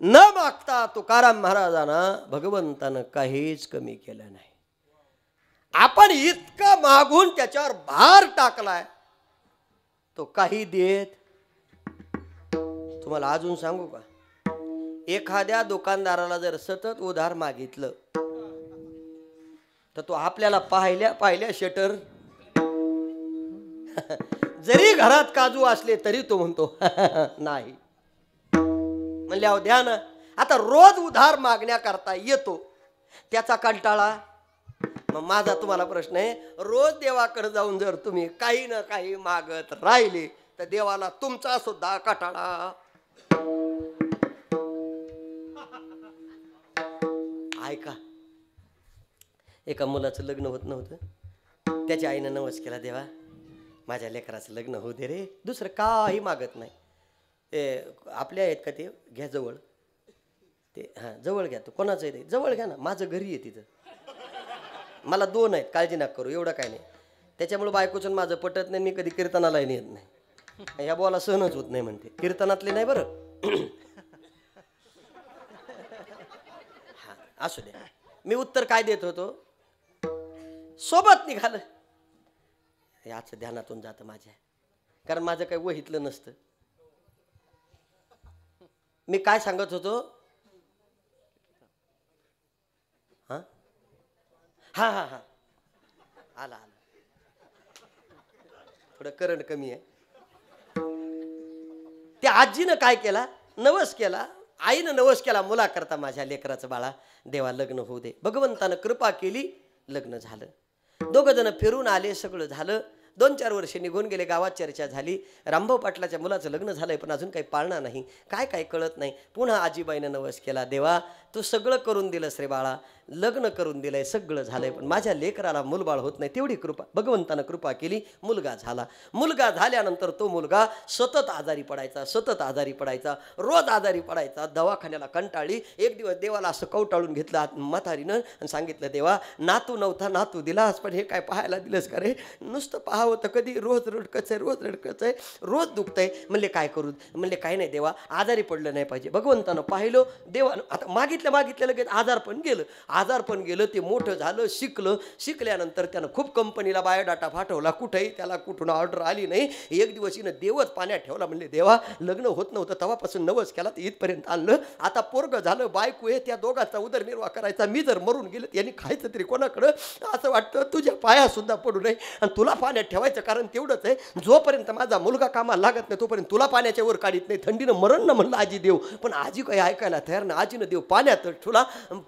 न मागता तुकाराम महाराजांना भगवंतानं काहीच कमी केलं नाही. आपण इतकं मागून त्याच्यावर भार टाकलाय, तो काही देत. तुम्हाला अजून सांगू का, एखाद्या दुकानदाराला जर सतत उधार मागितलं तर तो आपल्याला पाहिल्या पाहिल्या शटर जरी घरात काजू असले तरी तो म्हणतो नाही. म्हणल्यावर द्या ना. आता रोज उधार मागण्या करता येतो, त्याचा कंटाळा. मग माझा तुम्हाला प्रश्न आहे, रोज देवाकडे जाऊन जर तुम्ही काही ना काही मागत राहिले तर देवाला तुमचा सुद्धा कंटाळा. ऐका, एका मुलाचं लग्न होत नव्हतं. त्याच्या आईनं नवस केला, देवा माझ्या लेकराचं लग्न होऊ दे रे, दुसरं काही मागत नाही. ते आपल्या आहेत का, ते घ्या जवळ, ते हां जवळ घ्या. तो कोणाचं आहे ते जवळ घ्या ना, माझं घरी आहे तिथं, मला 2 आहेत, काळजी नका करू, एवढं काय नाही. त्याच्यामुळे बायकोचं माझं पटत नाही, मी कधी कीर्तनालाही नेत नाही. ह्या बोला सहनच होत नाही म्हणते, कीर्तनातले नाही बरं. हां असू द्या. मी उत्तर काय देत होतो, सोबत निघालं. याचं ध्यानातून जातं माझ्या, कारण माझं काही वहीतलं नसतं. मी काय सांगत होतो, हां हां हां हां आला आला, थोडं करंट कमी आहे. त्या आजीनं काय केला, नवस केला. आईनं नवस केला, मुलाकरता माझ्या लेकराचं बाळा देवा लग्न होऊ दे. भगवंतानं कृपा केली, लग्न झालं. 2 जण फिरून आले, सगळं झालं. 2-4 वर्षे निघून गेले, गावात चर्चा झाली, रामभाऊ पाटलाच्या मुलाचं लग्न झालंय पण अजून काही पाळणा नाही, काय काय कळत नाही. पुन्हा आजीबाईनं नवस केला, देवा तू सगळं करून दिलंस रे बाळा, लग्न करून दिलंय, सगळं झालंय, पण माझ्या लेकराला मुलबाळ होत नाही. तेवढी कृपा, भगवंतानं कृपा केली, मुलगा झाला. मुलगा झाल्यानंतर तो मुलगा सतत आजारी पडायचा, सतत आजारी पडायचा, रोज आजारी पडायचा. दवाखान्याला कंटाळली. एक दिवस देवाला असं कवटाळून घेतलं म्हातारीनं आणि सांगितलं, देवा नातू नव्हता, नातू दिलास, पण हे काय पाहायला दिलंस का रे? नुसतं पाहावं तर कधी रोज रडकच आहे, रोज रडकच आहे, रोज दुखतंय. म्हणले काय करू? म्हणले काय नाही देवा, आजारी पडलं नाही पाहिजे. भगवंतानं पाहिलं, देवानं आता मागितलं लगेच आजार पण गेलं. ते मोठं झालं, शिकल्यानंतर त्यानं खूप कंपनीला बायोडाटा पाठवला, कुठेही त्याला कुठून ऑर्डर आली नाही. एक दिवस हिनं देवच पाण्यात ठेवला. म्हणले देवा लग्न होत नव्हतं तेव्हापासून नवस केला, तर इथपर्यंत आणलं, आता पोरगं झालं, बायको आहे, त्या दोघांचा उदरनिर्वाह करायचा. मी जर मरून गेलं यांनी खायचं तरी कोणाकडं? असं वाटतं तुझ्या पायासुद्धा पडू नये आणि तुला पाण्यात ठेवायचं कारण तेवढंच आहे, जोपर्यंत माझा मुलगा कामाला लागत नाही तोपर्यंत तुला पाण्याच्या वर काढीत नाही. थंडीनं मरण ना म्हणलं आजी देव, पण आजी काही ऐकायला तयार नाही. आजीनं देव पाण्यात ठेवला.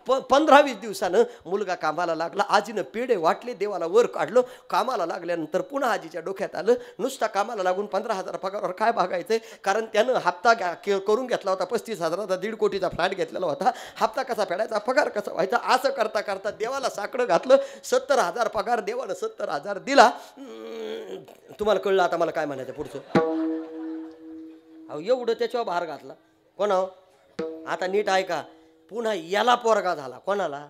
15-20 दिवसानं मुलगा कामाला लागला. आजीनं पेढे वाटले, देवाला वर काढलं. कामाला लागल्यानंतर पुन्हा आजीच्या डोक्यात आलं, नुसता कामाला लागून 15,000 पगारावर काय भागायचंय, कारण त्यानं हप्ता करून घेतला होता 35,000चा, 1.5 कोटीचा फ्लॅट घेतलेला होता. हप्ता कसा फेडायचा, पगार कसा व्हायचा, असं करता करता देवाला साकडं घातलं. 70,000 पगार, देवानं 70,000 दिला. तुम्हाला कळलं आता मला काय म्हणायचं पुढचं? अहो एवढं त्याच्यावर भार घातला कोणा? आता नीट ऐका, पुन्हा याला पोरगा झाला. कोणाला?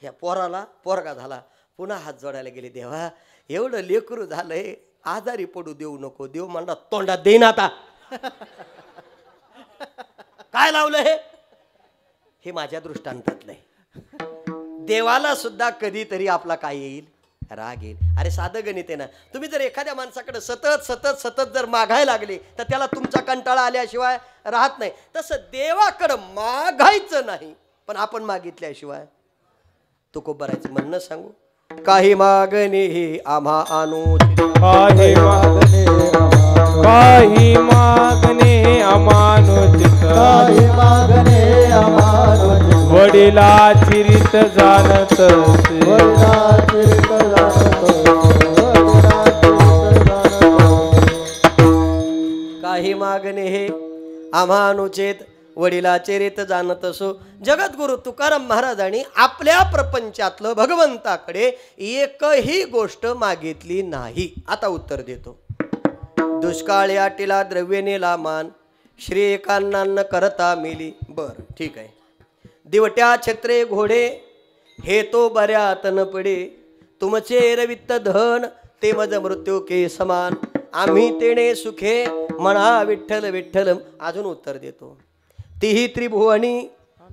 ह्या पोराला पोरगा झाला. पुन्हा हात जोडायला गेले, देवा एवढं लेकरू झालंय, आजारी पडू देऊ नको. देव म्हणला तोंडात देईन आता. काय लावलं हे माझ्या दृष्टांतातलं आहे. देवाला सुद्धा कधीतरी आपला काय येईल, राग येईल. अरे साधं गणित आहे ना. तुम्ही जर एखाद्या माणसाकडे सतत जर मागायला लागले तर त्याला तुमचा कंटाळा आल्याशिवाय राहत नाही. तसं देवाकडं मागायचं नाही, पण आपण मागितल्याशिवाय तुकोबरायचं म्हणणं सांगू, काही मागणे आम्हा आणू, काही मागणे काही मागणे अमानुचित काही मागणे अमानुचित वडिलाची रीत जाणत असे. वडिलाची रीत जाणतो, काही मागणे हे अमानुचित वडिलाचे रीत जाणत असो. जगद्गुरु तुकाराम महाराजांनी आपल्या प्रपंचातलं भगवंताकडे एकही गोष्ट मागितली नाही. आता उत्तर देतो. दुष्काळी आटीला द्रव्य नेला मान, श्री एकांनान्न करता मिली. बर ठीक आहे. दिवट्या छत्रे घोडे हे तो बऱ्यात न पडे, तुमचे रवित्त धन ते मज मृत्यू के समान, आम्ही तेणे सुखे म्हणा विठ्ठल विठ्ठल. अजून उत्तर देतो. तिही त्रिभुवनी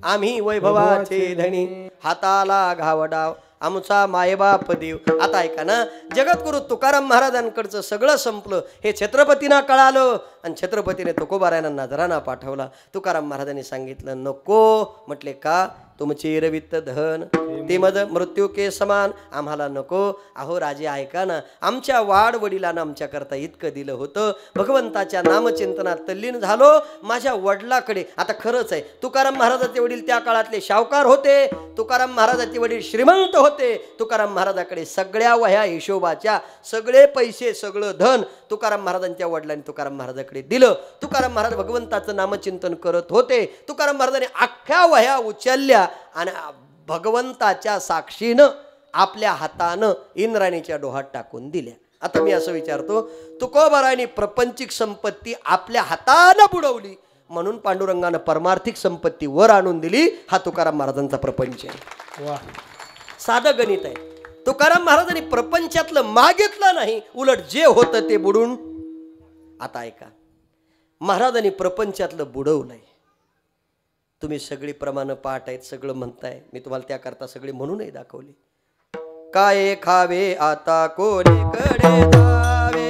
आम्ही वैभवाचे धनी, हाताला घावडाव आमचा मायबाप देव. आता ऐका ना, जगद्गुरु तुकाराम महाराजांकडचं सगळं संपलं हे छत्रपतींना कळालं आणि छत्रपतीने तुकोबारायांना नजराना पाठवला. तुकाराम महाराजांनी सांगितलं नको. म्हटले का? तुमचे रवित्त धन ते मज मृत्यू के समान, आम्हाला नको. अहो राजे ऐका ना, आमच्या वाड वडिलांना आमच्याकरता इतकं दिलं होतं. भगवंताच्या नामचिंतनात तल्लीन झालो. माझ्या वडिलाकडे आता खरंच आहे, तुकाराम महाराजाचे वडील त्या काळातले शावकार होते. तुकाराम महाराजाचे वडील श्रीमंत होते. तुकाराम महाराजाकडे सगळ्या वह्या हिशोबाच्या, सगळे पैसे, सगळं धन तुकाराम महाराजांच्या वडिलांनी तुकाराम महाराजाकडे दिलं. तुकाराम महाराज भगवंताचं नामचिंतन करत होते. तुकाराम महाराजांनी अख्ख्या वह्या उचलल्या आणि भगवंताच्या साक्षीनं आपल्या हातानं इंद्राणीच्या डोहात टाकून दिल्या. आता मी असं विचारतो, तुकोबारायांनी प्रपंचिक संपत्ती आपल्या हातानं बुडवली म्हणून पांडुरंगानं परमार्थिक संपत्ती वर आणून दिली. हा तुकाराम महाराजांचा प्रपंच आहे. साधं गणित आहे. तुकाराम महाराजांनी प्रपंचातलं मागितलं नाही, उलट जे होतं ते बुडून. आता ऐका, महाराजांनी प्रपंचातलं बुडवलंय. तुम्ही सगळी प्रमाण पाठ आहेत, सगळं म्हणताय. मी तुम्हाला त्याकरता सगळी म्हणूनही दाखवली. काय खावे आता कोणीकडे जावे,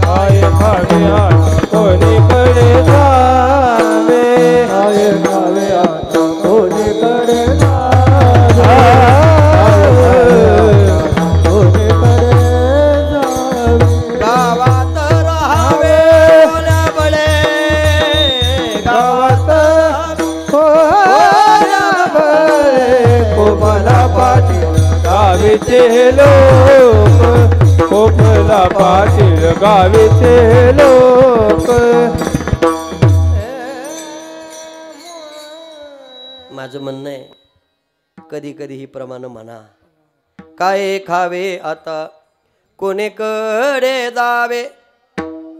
काय खावे आता कोणीकडे जावे, काय खावे आता कोणीकडे गावात राहावे बळे, गावात कोमला पाटील गावीचे लोक, कोपला पाटील गावीचे लोक. माझं म्हणणं आहे, कधी कधी ही प्रमाण म्हणा. काय खावे आता कोणीकडे जावे,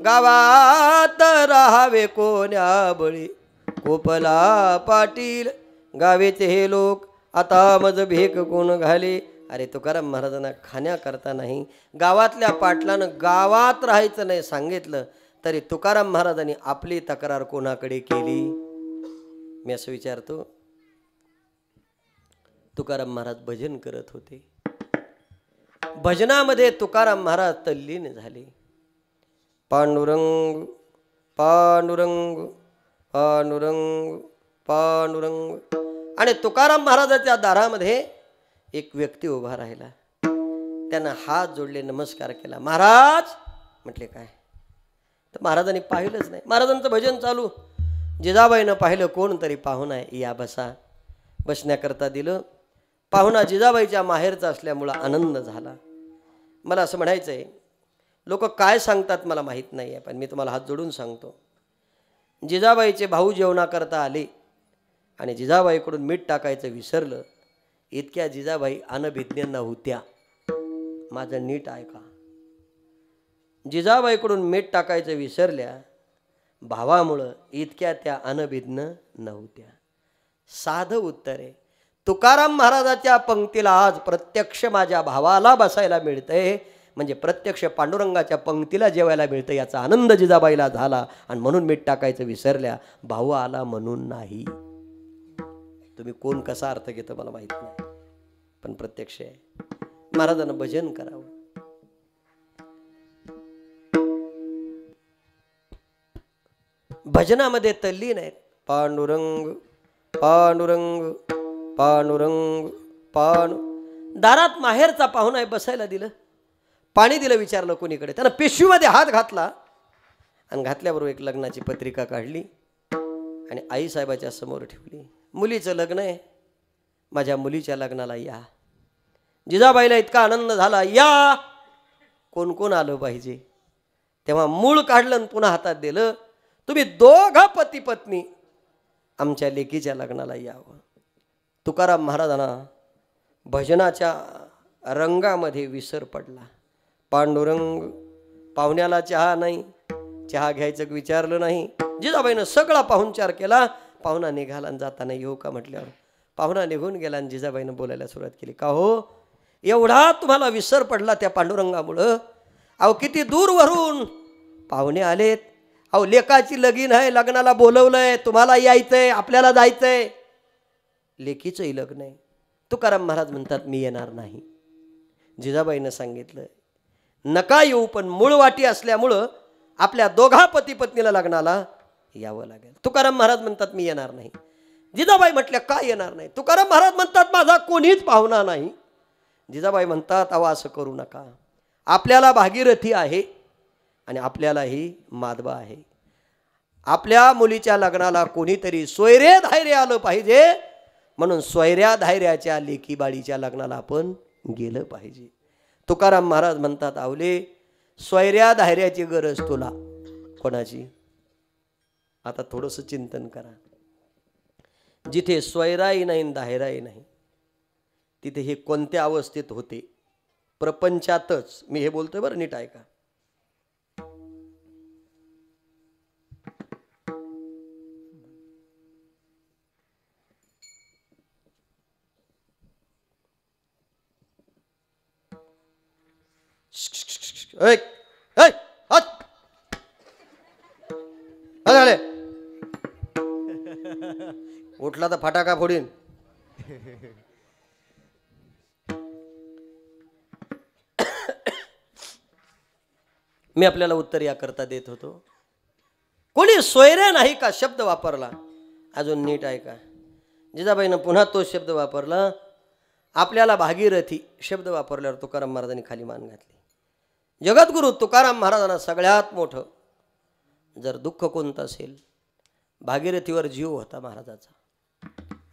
गावात राहावे कोण्या बळी, कोपला पाटील गावेचे हे लोक, आता मज भेक कोण घाले. अरे तुकाराम महाराजांना खाण्याकरता नाही, गावातल्या पाटलानं गावात राहायचं नाही सांगितलं तरी तुकाराम महाराजांनी आपली तक्रार कोणाकडे केली? मी असं विचारतो. तुकाराम महाराज भजन करत होते. भजनामध्ये तुकाराम महाराज तल्लीन झाले. पांडुरंग पांडुरंग पांडुरंग पांडुरंग. आणि तुकाराम महाराजाच्या दारामध्ये एक व्यक्ती उभा राहिला. त्यानं हात जोडले, नमस्कार केला. महाराज म्हटले काय? तर महाराजांनी पाहिलंच नाही. महाराजांचं भजन चालू. जिजाबाईनं पाहिलं कोणतरी पाहुणा आहे, या बसा. बसण्याकरता दिलं. पाहुणा जिजाबाईच्या माहेरचा असल्यामुळं आनंद झाला. मला असं म्हणायचं आहे, लोक काय सांगतात मला माहीत नाही आहे, पण मी तुम्हाला हात जोडून सांगतो. जिजाबाईचे भाऊ जेवणाकरता आले आणि जिजाबाईकडून मीठ टाकायचं विसरलं. इतक्या जिजाबाई अनभिज्ञांना होत्या. माझं नीट ऐका. जिजाबाईकडून मीठ टाकायचं विसरल्या, भावामुळं इतक्या त्या अनभिज्ञ नव्हत्या. साधं उत्तर आहे. तुकाराम महाराजाच्या पंक्तीला आज प्रत्यक्ष माझ्या भावाला बसायला मिळतंय, म्हणजे प्रत्यक्ष पांडुरंगाच्या पंक्तीला जेवायला मिळतं, याचा आनंद जिजाबाईला झाला. आणि म्हणून मीठ टाकायचं विसरल्या, भाऊ आला म्हणून नाही. तुम्ही कोण कसा अर्थ घेतो मला माहित नाही, पण प्रत्यक्ष आहे. महाराजांना भजन करावं. भजनामध्ये तल्लीन आहेत. पांडुरंग पांडुरंग पांडुरंग पांडु. दारात माहेरचा पाहुणा आहे, बसायला दिलं. पाणी दिलं, विचारलं कोणीकडे. त्यानं पिशवीमध्ये हात घातला आणि घातल्याबरोबर एक लग्नाची पत्रिका काढली आणि आईसाहेबाच्या समोर ठेवली. मुलीचं लग्न आहे, माझ्या मुलीच्या लग्नाला या. जिजाबाईला इतका आनंद झाला, या कोण कोण आलं पाहिजे. तेव्हा मूळ काढलं आणि पुन्हा हातात दिलं, तुम्ही दोघा पती पत्नी आमच्या लेकीच्या लग्नाला यावं. तुकाराम महाराजांना भजनाच्या रंगामध्ये विसर पडला. पांडुरंग पाहुण्याला चहा नाही, चहा घ्यायचं विचारलं नाही. जिजाबाईनं सगळा पाहुणचार केला. पाहुणा निघाला आणि जाताना येऊ का म्हटल्यावर पाहुणा निघून गेला आणि जिजाबाईनं बोलायला सुरुवात केली. का हो एवढा तुम्हाला विसर पडला त्या पांडुरंगामुळं? अहो किती दूरवरून पाहुणे आलेत. अहो लेकाची लगीन आहे, लग्नाला बोलवलंय, तुम्हाला यायचंय, आपल्याला जायचंय. लेकीचंही लग्न आहे. तुकाराम महाराज म्हणतात मी येणार नाही. जिजाबाईनं सांगितलं नका येऊ, पण मूळ वाटी असल्यामुळं आपल्या दोघा पती पत्नीला लग्नाला यावं लागेल. तुकाराम महाराज म्हणतात मी येणार नाही. जिजाबाई म्हटल्या का येणार नाही? तुकाराम महाराज म्हणतात माझा कोणीच पाहुणा नाही. जिजाबाई म्हणतात अहो असं करू नका, आपल्याला भागीरथी आहे आणि आपल्यालाही माधवा आहे. आपल्या मुलीच्या लग्नाला कोणीतरी सोयरे धायरे आलं पाहिजे, म्हणून सोयऱ्या धायऱ्याच्या लेकीबाळीच्या लग्नाला आपण गेलं पाहिजे. तुकाराम महाराज म्हणतात आवले सोयऱ्या धायऱ्याची गरज तुला कोणाची? आता थोडंसं चिंतन करा. जिथे सोयराही नाही धायराही नाही तिथे हे कोणत्या अवस्थेत होते? प्रपंचातच. मी हे बोलतोय बरं, नीट ऐका. उठला तर फटाका फोडीन. मी आपल्याला उत्तर याकरता देत होतो. कोणी सोयऱ्या नाही का शब्द वापरला. अजून नीट ऐका. जिजाबाईनं पुन्हा तो शब्द वापरला. आपल्याला भागीरथी शब्द वापरल्यावर तुकाराम महाराजांनी खाली मान घातली. जगद्गुरु तुकाराम महाराजांना सगळ्यात मोठं जर दुःख कोणतं असेल, भागीरथीवर जीव होता महाराजाचा.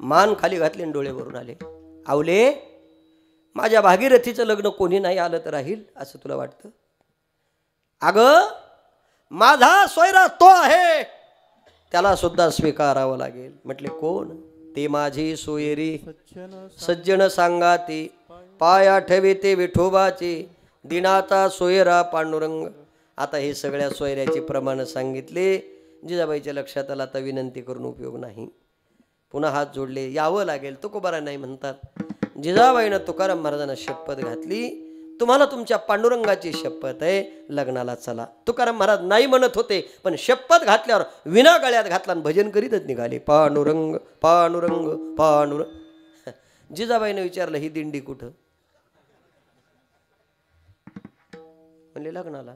मान खाली घातली आणि डोळे भरून आले. आवले माझ्या भागीरथीचं लग्न कोणी नाही आलं तर राहील असं तुला वाटतं? अगं माझा सोयरा तो आहे, त्याला सुद्धा स्वीकारावं लागेल. म्हटले कोण? ते माझी सोयरी सज्जन सांगाती, पाया ठेविते विठोबाचे, दिनाचा सोयरा पांडुरंग. आता हे सगळ्या सोयऱ्याचे प्रमाण सांगितले. जिजाबाईच्या लक्षात आला तर विनंती करून उपयोग नाही. पुन्हा हात जोडले, यावं लागेल. तुकोबारा नाही म्हणतात. जिजाबाईनं तुकाराम महाराजांना शपथ घातली, तुम्हाला तुमच्या पांडुरंगाची शपथ आहे, लग्नाला चला. तुकाराम महाराज नाही म्हणत होते, पण शपथ घातल्यावर विना गळ्यात घातला आणि भजन करीतच निघाले. पांडुरंग पांडुरंग पांडुरंग. जिजाबाईनं विचारलं ही दिंडी कुठं? म्हणले लग्नाला.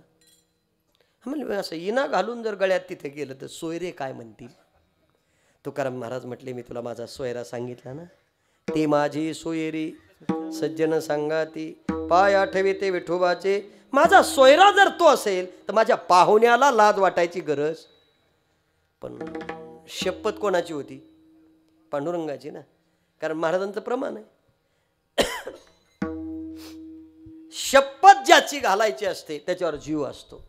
म्हणले असं इना घालून जर गळ्यात तिथे गेलं तर सोयरे काय म्हणतील? तुकाराम महाराज म्हटले मी तुला माझा सोयरा सांगितला ना, ते माझी सोयरी सज्जन सांगाती, पाय आठविते विठोबाचे. माझा सोयरा जर तो असेल तर माझ्या पाहुण्याला लाज वाटायची गरज. पण शपथ कोणाची होती? पांडुरंगाची ना, कारण महाराजांचं प्रमाण आहे. शपथ ज्याची घालायची असते त्याच्यावर जीव असतो.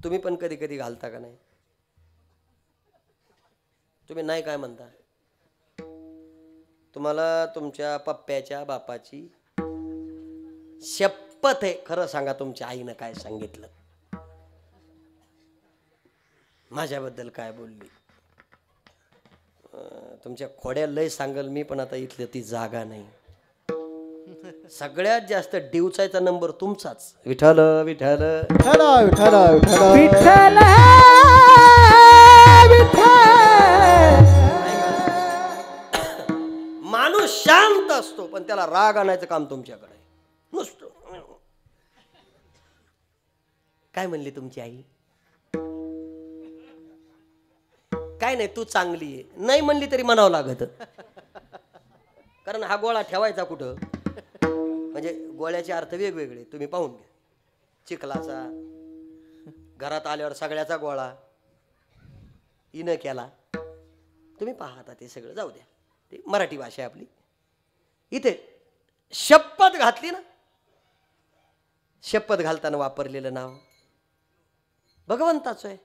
तुम्ही पण कधी कधी घालता का नाही? तुम्ही नाही काय म्हणता? तुम्हाला तुमच्या पप्प्याच्या बापाची शपथ आहे, खरं सांगा तुमच्या आईनं काय सांगितलं, माझ्याबद्दल काय बोलली? तुमच्या खोड्या लय सांगल मी, पण आता इथलं ती जागा नाही. सगळ्यात जास्त डिवचायचा नंबर तुमचाच. विठ्ठल विठ्ठल विठ्ठल विठ्ठल विठ्ठल विठ्ठल माणूस शांत असतो पण त्याला राग आणायचं काम तुमच्याकडे आहे. नुसतं काय म्हणली तुमची आई? काय नाही तू चांगली आहे, नाही म्हणली तरी म्हणावं लागत. कारण हा गोळा ठेवायचा कुठं? म्हणजे गोळ्याचे अर्थ वेगवेगळे तुम्ही पाहून घ्या. चिखलाचा, घरात आल्यावर सगळ्याचा गोळा हिनं केला. तुम्ही पहा आता ते सगळं जाऊ द्या, ते मराठी भाषा आहे आपली. इथे शपथ घातली ना, शपथ घालताना वापरलेलं नाव भगवंताचं आहे.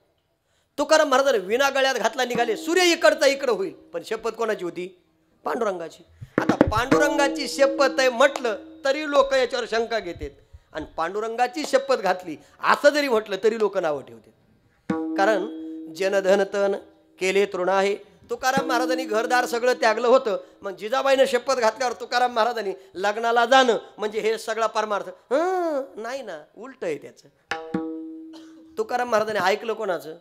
तुकाराम महाराजांनी विना गळ्यात घातला निघाले, सूर्य इकडचा इकडं होईल, पण शपथ कोणाची होती? पांडुरंगाची. आता पांडुरंगाची शपथ आहे म्हटलं तरी लोक याच्यावर शंका घेतात, आणि पांडुरंगाची शपथ घातली असं जरी म्हटलं तरी लोक नावं ठेवतात. कारण जनधन तन केले तृण आहे. तुकाराम महाराजांनी घरदार सगळं त्यागलं होतं, मग जिजाबाईनं शपथ घातल्यावर तुकाराम महाराजांनी लग्नाला जाणं म्हणजे हे सगळा परमार्थ नाही ना, उलट आहे त्याचं. तुकाराम महाराजांनी ऐकलं कोणाचं?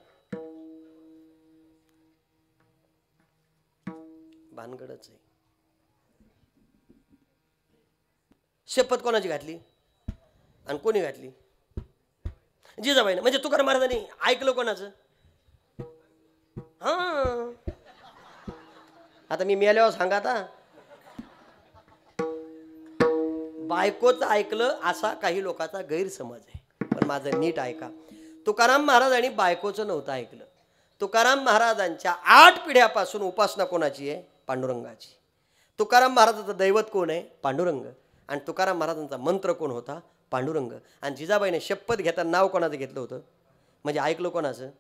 भानगडच आहे. शपथ कोणाची घातली आणि कोणी घातली? जिजाबाईनं. म्हणजे तुकाराम महाराजांनी ऐकलं कोणाचं? हा, आता मी मेल्यावर सांगा, आता बायकोच ऐकलं असा काही लोकांचा गैरसमज आहे, पण माझं नीट ऐका. तुकाराम महाराजांनी बायकोचं नव्हतं ऐकलं. तुकाराम महाराजांच्या 8 पिढ्यापासून उपासना कोणाची आहे? पांडुरंगाची. तुकाराम महाराजांचं दैवत कोण आहे? पांडुरंग. आणि तुकाराम महाराजांचा मंत्र कोण होता? पांडुरंग. आणि जिजाबाईने शपथ घेताना नाव कोणाचं घेतलं होतं? म्हणजे ऐकलं कोणाचं?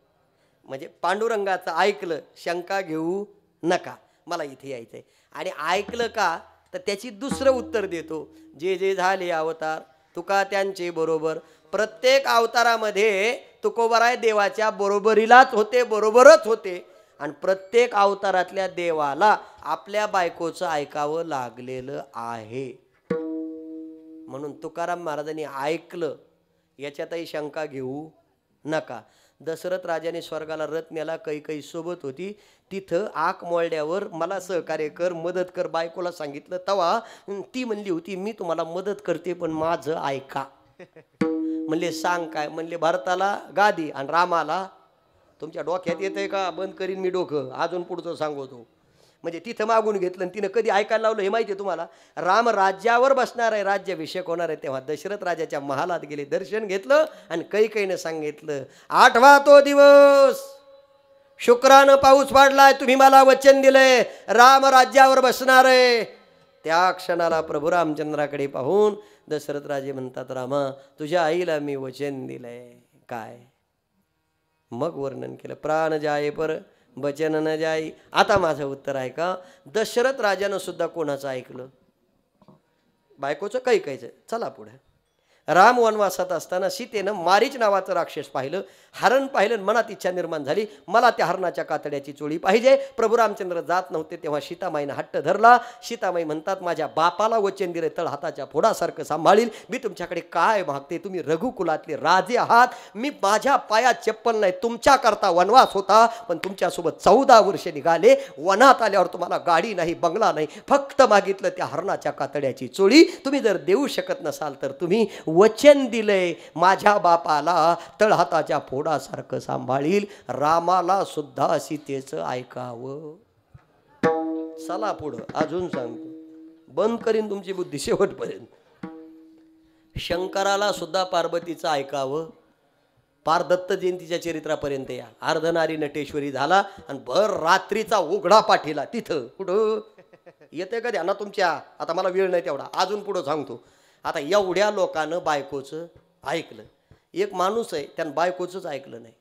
म्हणजे पांडुरंगाचं ऐकलं. शंका घेऊ नका, मला इथे यायचं आहे. आणि ऐकलं का तर त्याची दुसरं उत्तर देतो. जे जे झाले अवतार तुका त्यांचे बरोबर. प्रत्येक अवतारामध्ये तुकोबराय देवाच्या बरोबरीलाच होते, बरोबरच होते. आणि प्रत्येक अवतारातल्या देवाला आपल्या बायकोचं ऐकावं लागलेलं आहे. म्हणून तुकाराम महाराजांनी ऐकलं, याच्यातही शंका घेऊ नका. दशरथ राजाने स्वर्गाला रथ नेला, कैकई सोबत होती. तिथं आक मोळड्यावर मला सहकार्य कर, मदत कर बायकोला सांगितलं. तवा ती म्हणली होती मी तुम्हाला मदत करते पण माझं ऐका. म्हणले सांग काय? म्हणले भरताला गादी आणि रामाला. तुमच्या डोक्यात येतंय का? बंद करीन मी डोकं, अजून पुढचं सांगतो. म्हणजे तिथं मागून घेतलं आणि तिनं कधी ऐकायला लावलं हे माहिती आहे तुम्हाला? राम राज्यावर बसणार आहे, राज्याभिषेक होणार आहे, तेव्हा दशरथ राजाच्या महालात गेले, दर्शन घेतलं आणि कैकेयीनं सांगितलं 8वा तो दिवस, शुक्रानं पाऊस पाडलाय, तुम्ही मला वचन दिलंय राम राज्यावर बसणार आहे. त्या क्षणाला प्रभू रामचंद्राकडे पाहून दशरथ राजे म्हणतात रामा तुझ्या आईला मी वचन दिलंय. काय? मग वर्णन केलं. प्राण जाये पर वचन न जाई. आता माझं उत्तर आहे का? दशरथ राजानं सुद्धा कोणाचं ऐकलं? बायकोचं कैकेयीचं. चला पुढे. राम वनवासात असताना सीतेनं मारीच नावाचं राक्षस पाहिलं, हरण पाहिलं, मनात इच्छा निर्माण झाली मला त्या हरणाच्या कातड्याची चोळी पाहिजे. प्रभू रामचंद्र जात नव्हते तेव्हा सीतामाईनं हट्ट धरला. सीतामाई म्हणतात माझ्या बापाला वचन दिले तळ हाताच्या फोडासारखं सांभाळील. मी तुमच्याकडे काय मागते? तुम्ही रघुकुलातले राजे आहात, मी माझ्या पायात चप्पल नाही. तुमच्याकरता वनवास होता पण तुमच्यासोबत 14 वर्ष निघाले. वनात आल्यावर तुम्हाला गाडी नाही, बंगला नाही, फक्त मागितलं त्या हरणाच्या कातड्याची चोळी. तुम्ही जर देऊ शकत नसाल तर तुम्ही वचन दिलंय माझ्या बापाला तळहाताच्या फोडासारखं सांभाळील. रामाला सुद्धा सीतेचं ऐकावं. चला पुढं अजून सांगतो, बंद करीन तुमची बुद्धी शेवटपर्यंत. शंकराला सुद्धा पार्वतीचं ऐकावं. पार दत्त जयंतीच्या चरित्रापर्यंत या. अर्धनारी नटेश्वरी झाला आणि भर रात्रीचा उघडा पाठीला. तिथं कुठं येते का ध्याना तुमच्या? आता मला वेळ नाही तेवढा, अजून पुढं सांगतो. आता एवढ्या लोकांनं बायकोचं ऐकलं. एक माणूस आहे त्यानं बायकोचंच ऐकलं नाही.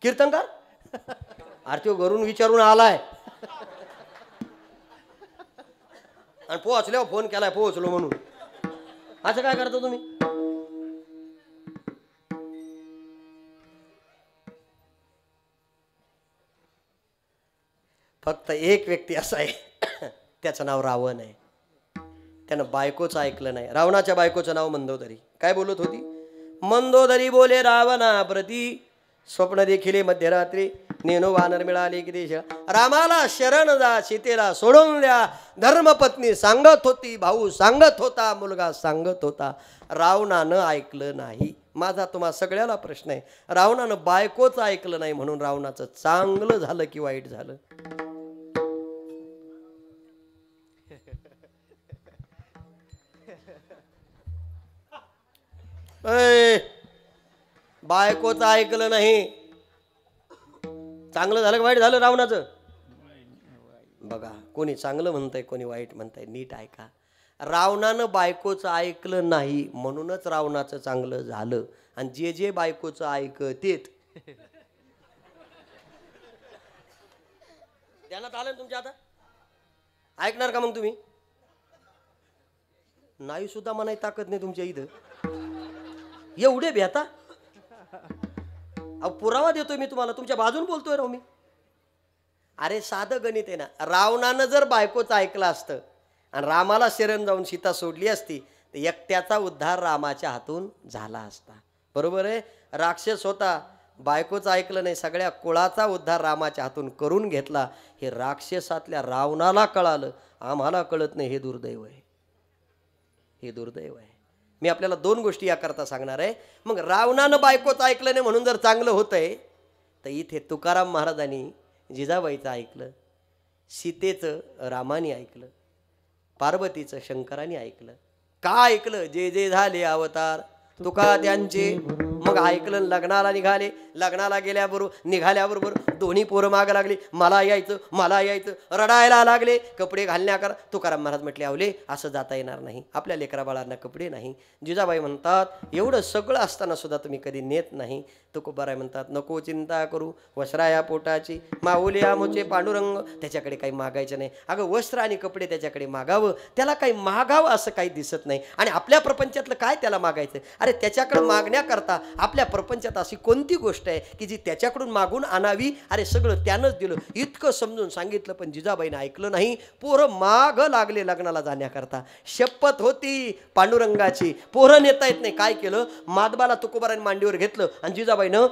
कीर्तनकार आरती घरून विचारून आलाय आणि पोहोचल्यावर फोन केलाय पोहोचलो म्हणून. असं काय करता तुम्ही? फक्त एक व्यक्ती असा आहे त्याचं नाव रावण आहे. त्यानं बायकोचं ऐकलं नाही. रावणाच्या बायकोचं नाव मंदोदरी. काय बोलत होती? मंदोदरी बोले रावणा प्रती स्वप्न देखिले मध्यरात्री नेनो वानर मिळाले की देश. रामाला शरण जा, सीतेला सोडून द्या. धर्मपत्नी सांगत होती, भाऊ सांगत होता, मुलगा सांगत होता. रावणानं ऐकलं नाही. माझा तुम्हा सगळ्याला प्रश्न आहे, रावणानं बायकोचं ऐकलं नाही म्हणून रावणाचं चांगलं झालं की वाईट झालं? ऐ, बायकोचं ऐकलं नाही. चांगलं झालं का वाईट झालं रावणाचं? बघा, कोणी चांगलं म्हणतंय, कोणी वाईट म्हणतंय. नीट ऐका. रावणानं बायकोचं ऐकलं नाही म्हणूनच रावणाचं चांगलं झालं. आणि जे जे बायकोचं ऐकतेत ध्यानात आलं तुमच्या? आता ऐकणार का मग तुम्ही? नाही सुद्धा म्हणाय ताकद नाही तुमच्या इथं. एवढे भेता. अहो पुरावा देतोय मी तुम्हाला, तुमच्या बाजून बोलतोय राव मी. अरे साधं गणित आहे ना. रावणानं जर बायकोचं ऐकलं असतं आणि रामाला शरण जाऊन सीता सोडली असती तर एकट्याचा उद्धार रामाच्या हातून झाला असता. बरोबर आहे. राक्षस होता, बायकोचं ऐकलं नाही, सगळ्या कुळाचा उद्धार रामाच्या हातून करून घेतला. हे राक्षसातल्या रावणाला कळालं, आम्हाला कळत नाही. हे दुर्दैव आहे, हे दुर्दैव आहे. मी आपल्याला दोन गोष्टी याकरता सांगणार आहे. मग रावणानं बायकोचं ऐकलं नाही म्हणून जर चांगलं होतंय, तर इथे तुकाराम महाराजांनी जिजाबाईचं ऐकलं, सीतेचं रामाने ऐकलं, पार्वतीचं शंकराने ऐकलं. का ऐकलं? जे जे झाले अवतार तुका त्यांचे. मग ऐकलं, लग्नाला निघाले. लग्नाला गेल्याबरोबर निघाल्याबरोबर दोन्ही पोरं मागं लागली, मला यायचं मला यायचं, रडायला लागले. कपडे घालण्याकर तुकाराम महाराज म्हटले, आवले असं जाता येणार नाही, आपल्या लेकरा बाळांना कपडे नाही. जिजाबाई म्हणतात, एवढं सगळं असताना सुद्धा तुम्ही कधी नेत नाही. तुकोबाराय म्हणतात, नको चिंता करू वस्त्राया पोटाची, माऊली आमोचे पांडुरंग. त्याच्याकडे काही मागायचं नाही. अगं वस्त्र आणि कपडे त्याच्याकडे मागावं, त्याला काही मागावं असं काही दिसत नाही. आणि आपल्या प्रपंचातलं काय त्याला मागायचं? अरे त्याच्याकडे मागण्याकरता आपल्या प्रपंचात अशी कोणती गोष्ट आहे की जी त्याच्याकडून मागून आणावी? अरे सगळं त्यानंच दिलं. इतकं समजून सांगितलं, पण जिजाबाईनं ऐकलं नाही. पोरं माग लागले लग्नाला जाण्याकरता. शपथ होती पांडुरंगाची, पोरं नेता येत नाही. काय केलं? माधबाला तुकोबाराने मांडीवर घेतलं आणि जिजाबाईनं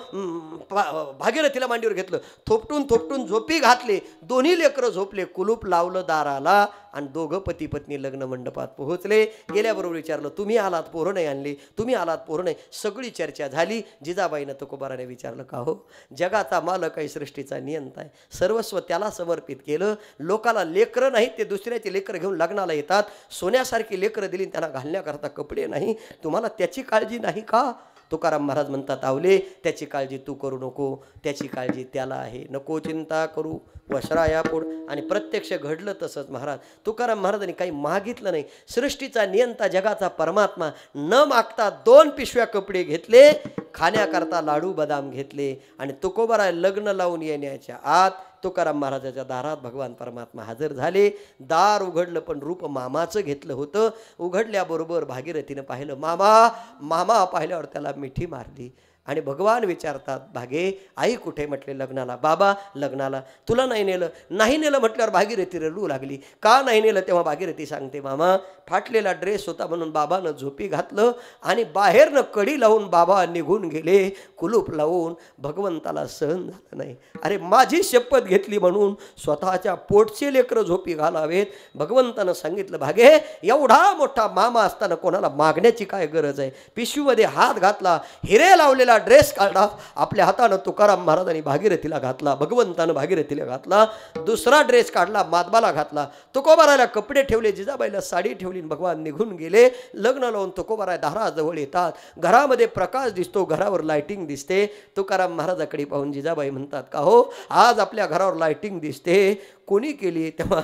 भागीरथीला मांडीवर घेतलं. थोपटून थोपटून झोपी घातले. दोन्ही लेकरं झोपले. कुलूप लावलं दाराला आणि दोघं पती पत्नी लग्न मंडपात पोहोचले. गेल्याबरोबर विचारलं, तुम्ही आलात पोरं नाही आणली, तुम्ही आलात पोरं नाही. सगळी चर्चा झाली. जिजाबाईनं तुकोबाराने विचारलं, का हो? जगाचा मालक आहे, सृष्टीचा नियंता आहे, सर्वस्व त्याला समर्पित केलं. लोकाला लेकरं नाही, ते दुसऱ्याचे लेकरं घेऊन लग्नाला येतात. सोन्यासारखी लेकरं दिली, त्यांना घालण्याकरता कपडे नाही. तुम्हाला त्याची काळजी नाही का? तुकाराम महाराज म्हणतात, आवले त्याची काळजी तू करू नको, त्याची काळजी त्याला आहे. नको चिंता करू वस्त्राया पोट. आणि प्रत्यक्ष घडलं तसंच. महाराज तुकाराम महाराजांनी काही मागितलं नाही. सृष्टीचा नियंता, जगाचा परमात्मा, न मागता 2 पिशव्या कपडे घेतले, खाण्याकरता लाडू बदाम घेतले. आणि तुकोबाराय लग्न लावून येण्याच्या आत तुकाराम महाराजाच्या दारात भगवान परमात्मा हजर झाले. दार उघडलं, पण रूप मामाचं घेतलं होतं. उघडल्याबरोबर भागीरथीनं पाहिलं, मामा. मामा पाहिल्यावर त्याला मिठी मारली. आणि भगवान विचारतात, भागे आई कुठे? म्हटले, लग्नाला. बाबा लग्नाला. तुला नाही नेलं? नाही नेलं म्हटल्यावर भागीरथी रडू लागली. का नाही नेलं? तेव्हा भागीरथी सांगते, मामा फाटलेला ड्रेस होता म्हणून बाबानं झोपी घातलं आणि बाहेरनं कडी लावून बाबा निघून गेले, कुलूप लावून. भगवंताला सहन झालं नाही. अरे माझी शपथ घेतली म्हणून स्वतःच्या पोटचे लेकरं झोपी घालावेत. भगवंतानं सांगितलं, भागे एवढा मोठा मामा असताना कोणाला मागण्याची काय गरज आहे? पिशवीमध्ये हात घातला, हिरे लावलेला ड्रेस काढला आपल्या हातानं. तुकाराम महाराजांनी भागीरथीला घातला, भगवंतानं भागीरथीला घातला. दुसरा ड्रेस काढला, माधबाला घातला. तुकोबारायला कपडे ठेवले, जिजाबाईला साडी ठेवली. भगवान निघून गेले. लग्न लावून तुकोबाराय दाराजवळ येतात. घरामध्ये प्रकाश दिसतो, घरावर लाइटिंग दिसते. तुकाराम महाराजाकडे पाहून जिजाबाई म्हणतात, का हो आज आपल्या घरावर लाइटिंग दिसते, कोणी केली? तेव्हा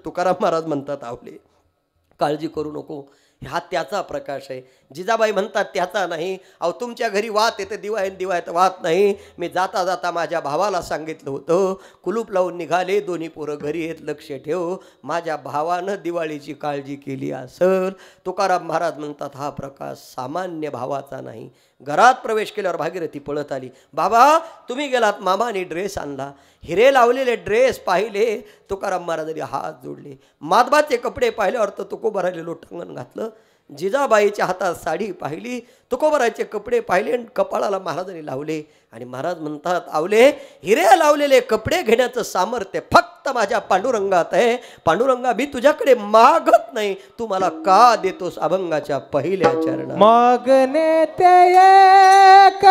तुकाराम महाराज म्हणतात, आवले काळजी करू नको, हा त्याचा प्रकाश आहे. जिजाबाई म्हणतात, त्याचा नाही. अहो तुमच्या घरी वात येते, दिवा आहे, दिवा येतं, वात नाही. मी जाता जाता माझ्या भावाला सांगितलं होतं, कुलूप लावून निघाले, दोन्ही पोरं घरी येत, लक्ष ठेव. माझ्या भावानं दिवाळीची काळजी केली असेल. तुकाराम महाराज म्हणतात, हा प्रकाश सामान्य भावाचा नाही. घरात प्रवेश केल्यावर भागीरथी पळत आली, बाबा तुम्ही गेलात, मामाने ड्रेस आणला. हिरे लावलेले ड्रेस पाहिले. तुकाराम महाराजांनी हात जोडले. माधबाचे कपडे पाहिल्यावर तर तुकोबारायला लोटांगण घातलं. जिजाबाईच्या हातात साडी पाहिली, तुकोबारायचे कपडे पाहिले आणि कपाळाला महाराजांनी लावले. आणि महाराज म्हणतात, आवले हिरे लावलेले कपडे घेण्याचं सामर्थ्य फक्त माझ्या पांडुरंगात आहे. पांडुरंगा मी तुझ्याकडे मागत नाही, तू मला का देतोस? अभंगाच्या पहिल्या चरणात मागणे ते एक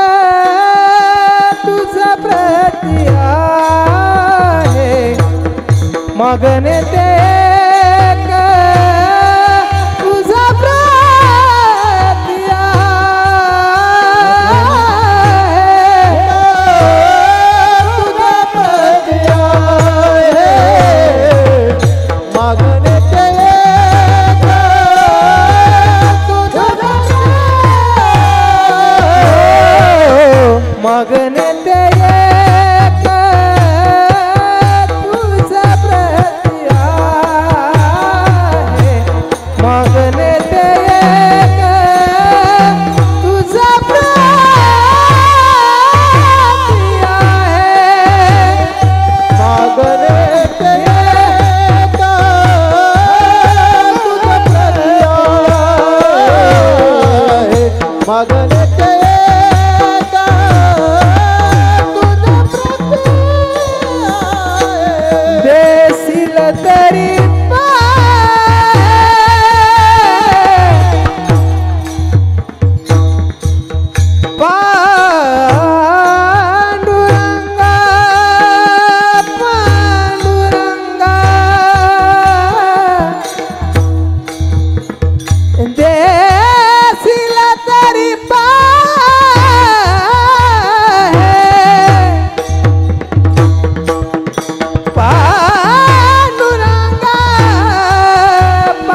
तुझ प्रती आहे, मागणे ते एक तुझ प्रती आहे. मागणे ते एक तुझा प्रती आहे मागणे ते एक तुझा प्रती आहे मागणे ते एक तुझा प्रती आहे मागणे ते एक तुझा प्रती आहे देशील तरी पांडुरंगा पांडुरंगा देशील तरी पांडुरंगा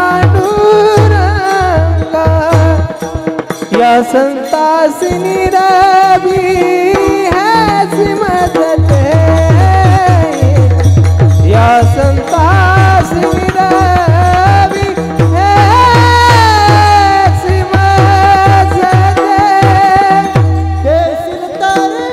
पांडुरंगा या संतासिनी रवी हैच मदते या संतासिनी रवी हैच मदते देशील तरी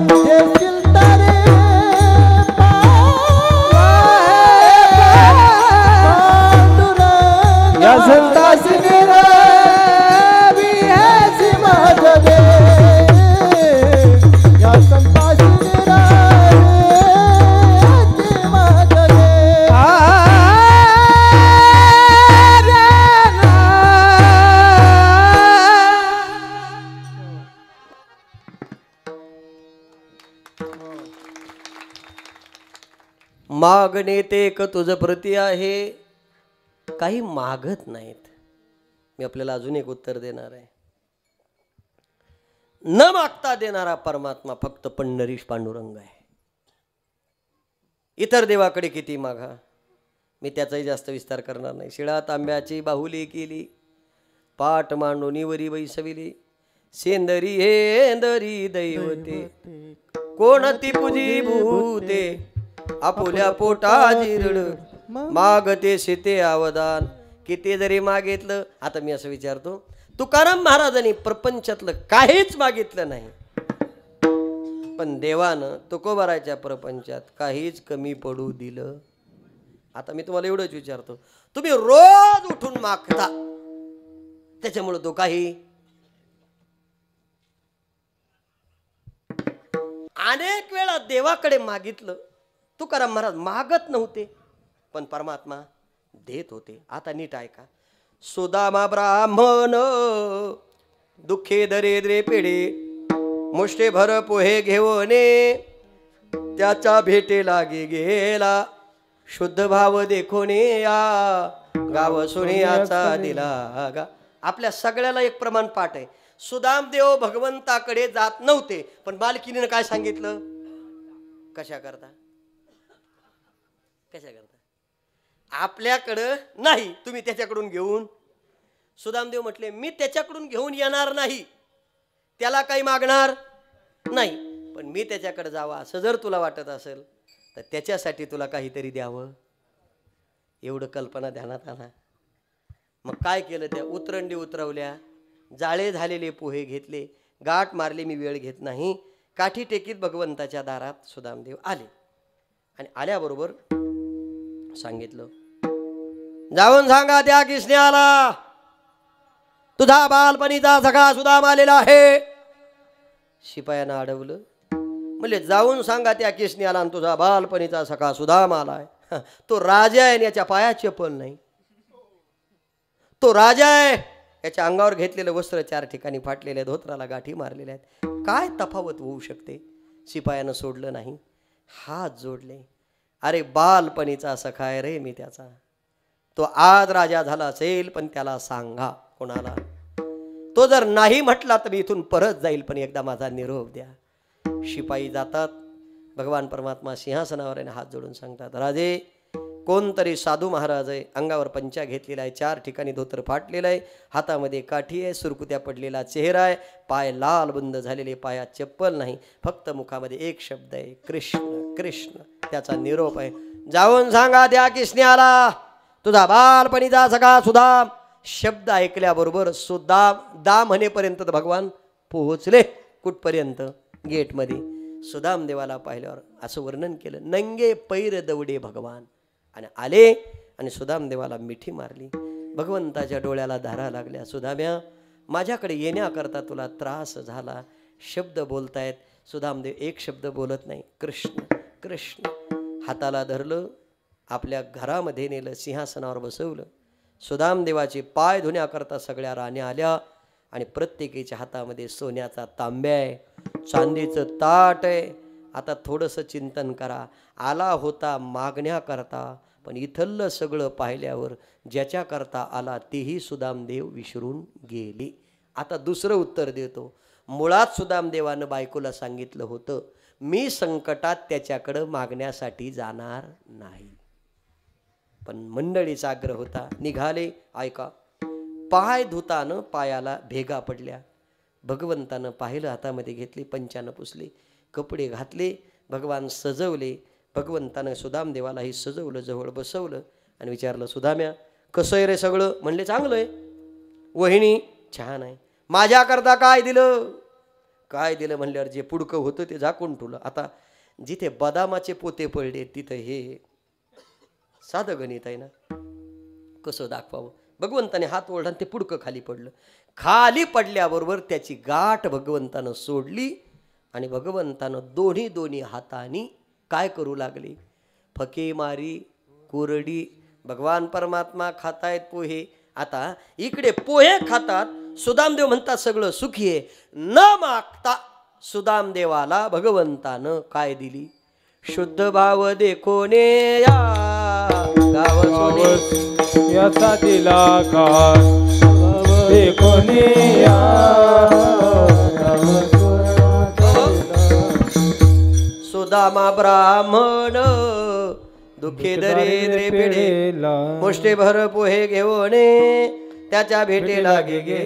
देशील तरी पांडुरंग या संतासिनी रवी हैच मदते या संतासिनी रवी मदते मागणे ते एक तुझं प्रती आहे काही मागत नाहीत. मी आपल्याला अजून एक उत्तर देणार आहे. न मागता देणारा परमात्मा फक्त पंढरीश पांडुरंग आहे. इतर देवाकडे किती मागा, मी त्याचाही जास्त विस्तार करणार नाही. शिळा तांब्याची बाहुली केली, पाठ मांडून वरी बैसविली, सेंदरी हेंदरी दैवते कोणती पूजी भूते, आपुल्या पोटा जिरड मागते सीते अवदान. किती जरी मागितलं, आता मी असं विचारतो, तुकाराम महाराजांनी प्रपंचातलं काहीच मागितलं नाही, पण देवानं तुकोबाराच्या प्रपंचात काहीच कमी पडू दिलं. आता मी तुम्हाला एवढंच विचारतो, तुम्ही रोज उठून मागता, त्याच्यामुळे तो काही अनेक वेळा देवाकडे मागितलं. तुकाराम महाराज मागत नव्हते, पण परमात्मा देत होते. आता नीट ऐका. सुदामा ब्राह्मण दुःखे दरिद्रे पेढे मुष्टे भर पोहे घेऊने त्याच्या भेटे लागे गेला, शुद्ध भाव देखोने या गाव सोनियाचा दिला गा. आपल्या सगळ्याला एक प्रमाण पाठ आहे. सुदामदेव भगवंताकडे जात नव्हते, पण मालकीने काय सांगितलं, कशा करता आपल्याकडं नाही, तुम्ही त्याच्याकडून घेऊन. सुदामदेव म्हटले, मी त्याच्याकडून घेऊन येणार नाही, त्याला काही मागणार नाही, पण मी त्याच्याकडे जावा असं जर तुला वाटत असेल तर त्याच्यासाठी तुला काहीतरी द्यावं. एवढं कल्पना ध्यानात आणा. मग काय केलं, त्या उतरंडी उतरवल्या, जाळे झालेले पोहे घेतले, गाठ मारली, मी वेळ घेत नाही, काठी टेकीत भगवंताच्या दारात सुदामदेव आले. आणि आल्याबरोबर सांगितलं, जाऊन सांगा त्या किसन्याला तुझा बालपणीचा सखा सुदाम आलेला आहे. शिपायांना अडवलं, म्हणजे जाऊन सांगा त्या किसन्याला तुझा बालपणीचा सखा सुदाम आलाय. तो राजा आहे, याच्या पायात चप्पल नाही. तो राजा आहे, याच्या अंगावर घेतलेलं वस्त्र 4 ठिकाणी फाटलेले, धोत्राला गाठी मारलेल्या आहेत. काय तफावत होऊ शकते. शिपायानं सोडलं नाही, हात जोडले. अरे बालपणीचा सखा आहे रे मी त्याचा, तो आज राजा झाला असेल, पण त्याला सांगा. कोणाला? तो जर नाही म्हटला तर मी इथून परत जाईल, पण एकदा माझा निरोप द्या. शिपाई जातात, भगवान परमात्मा सिंहासनावर हात जोडून सांगतात, राजे कोणतरी साधू महाराज आहे, अंगावर पंचा घेतलेला आहे, 4 ठिकाणी धोतर फाटलेलं आहे, हातामध्ये काठी आहे, सुरकुत्या पडलेला चेहरा आहे, पाय लाल बुंद झालेले, पायात चप्पल नाही, फक्त मुखामध्ये एक शब्द आहे, कृष्ण कृष्ण. त्याचा निरोप आहे, जाऊन सांगा त्या किसन्याला तुझा बालपणीचा सगळा सुदाम. शब्द ऐकल्याबरोबर सुदाम दाम म्हणेपर्यंत भगवान पोहोचले. कुठपर्यंत? गेटमध्ये. सुदाम देवाला पाहिल्यावर असं वर्णन केलं, नंगे पैर दवडे भगवान, आणि आले आणि सुदाम देवाला मिठी मारली. भगवंताच्या डोळ्याला धारा लागल्या. सुदाम्या, माझ्याकडे येण्याकरता तुला त्रास झाला. शब्द बोलतायत, सुदामदेव एक शब्द बोलत नाही. कृष्ण कृष्ण. हाताला धरलं, आपल्या घरामध्ये नेलं, सिंहासनावर बसवलं. सुदामदेवाचे पाय धुण्याकरता सगळ्या राण्या आल्या आणि प्रत्येकीच्या हातामध्ये सोन्याचा तांब्या आहे, चांदीचं ताट आहे. आता थोडंसं चिंतन करा. आला होता मागण्याकरता, पण इथलं सगळं पाहिल्यावर ज्याच्याकरता आला तेही सुदामदेव विसरून गेली. आता दुसरं उत्तर देतो. मुळात सुदामदेवानं बायकोला सांगितलं होतं, मी संकटात त्याच्याकडं मागण्यासाठी जाणार नाही. पण मंडळीचा आग्रह होता, निघाले. ऐका, पाय धुतानं पायाला भेगा पडल्या. भगवंतानं पाहिलं, हातामध्ये घेतली, पंचानं पुसले, कपडे घातले, भगवान सजवले. भगवंतानं सुदामदेवालाही सजवलं, जवळ बसवलं आणि विचारलं, सुदाम्या कसं आहे रे सगळं? म्हणले, चांगलं आहे. वहिनी छान आहे. माझ्याकरता काय दिलं? काय दिलं म्हणल्यावर जे पुडकं होतं ते झाकून ठेवलं. आता जिथे बदामाचे पोते पडले तिथं हे साधं गणित आहे ना, कसं दाखवावं? भगवंताने हात ओढला आणि ते पुडकं खाली पडलं. खाली पडल्याबरोबर त्याची गाठ भगवंतानं सोडली आणि भगवंतानं दोन्ही हातांनी काय करू लागले? फके मारी, कोरडी. भगवान परमात्मा खातायत पोहे. आता इकडे पोहे खातात, सुदामदेव म्हणतात सगळं सुखी आहे. न मागता सुदामदेवाला भगवंतानं काय दिली? शुद्ध भाव देखोने या गाव सोने. याचा दिला का देखोने या. सुदामा ब्राह्मण दुःखे दरिद्रे पिढे, मुष्टीभर पोहे घेऊने त्याच्या भेटेला गे.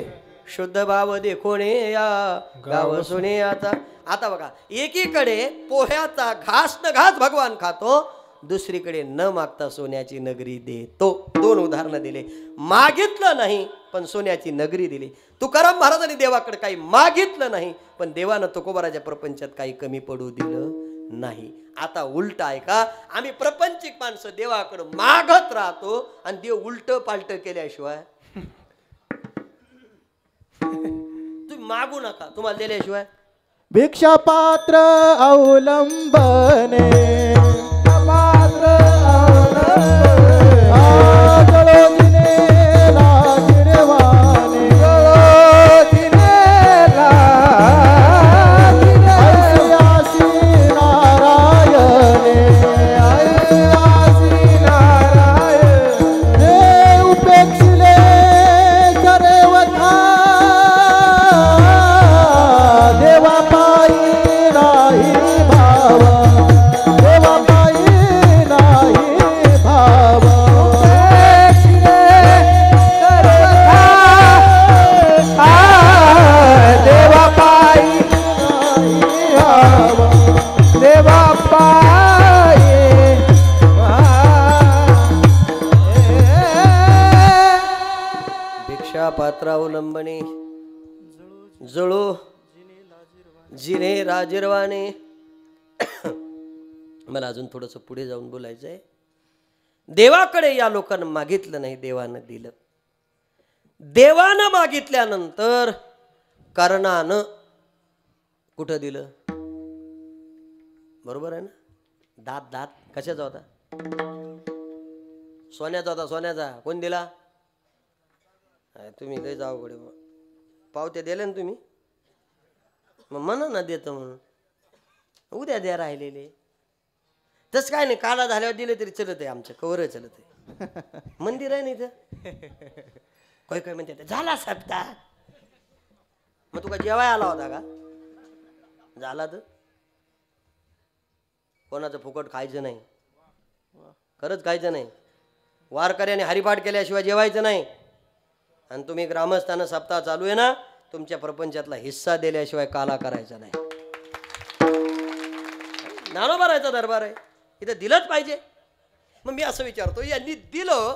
शुद्ध भाव देखोने या गाव सोने. आता बघा, एकीकडे पोह्याचा घास न घास भगवान खातो, दुसरीकडे न मागता सोन्याची नगरी देतो. 2 उदाहरणं दिले. मागितलं नाही पण सोन्याची नगरी दिली. तुकाराम महाराजांनी देवाकडे काही मागितलं नाही, पण देवानं तुकोबाराच्या प्रपंचात काही कमी पडू दिलं नाही. आता उलट आहे का? आम्ही प्रपंचिक माणसं देवाकडे मागत राहतो आणि देव उलट पालट केल्याशिवाय तुम्ही मागू नका, तुम्हाला दिल्याशिवाय. भिक्षा पात्र अवलंबने, पात्र अवलंबने, लाजिरवाने, ऐयासी नारायणे, ऐयासी नारायण, हे उपेक्षिले सर्वथा देवा पायी नाही भाव, देवा पायी नाही भाव. देवा पायी नाही भाव, देवा पायी. भिक्षा पात्र अवलंबने, जळो जिने राजिरवाने. मला अजून थोडंसं पुढे जाऊन बोलायचं आहे. देवाकडे या लोकांना मागितलं नाही, देवानं दिलं. देवानं मागितल्यानंतर कर्णानं कुठं दिलं? बरोबर आहे ना? दात कशाचा होता? सोन्याचा होता. सोन्याचा. कोण दिला? तुम्ही काही जाऊ कडे पावत्या दिल्या ना तुम्ही, मग म्हणा ना देतं म्हणून. उद्या द्या राहिलेले. तसं काय नाही, काला झाल्यावर दिले तरी चलत आहे, आमचं कवर चलत आहे. मंदिर आहे नाही तर काय म्हणते झाला सप्ताह. मग तुका जेवाय आला होता का? झाला तर कोणाचं फुकट खायचं नाही, खरंच खायचं नाही. वारकऱ्याने हरिपाठ केल्याशिवाय जेवायचं नाही. आणि तुम्ही ग्रामस्थानं सप्ताह चालू आहे ना, तुमच्या प्रपंचातला हिस्सा दिल्याशिवाय काला करायचा नाही. ज्ञानोबारायचा दरबार आहे, इथं दिलंच पाहिजे. मग मी असं विचारतो, यांनी दिलं,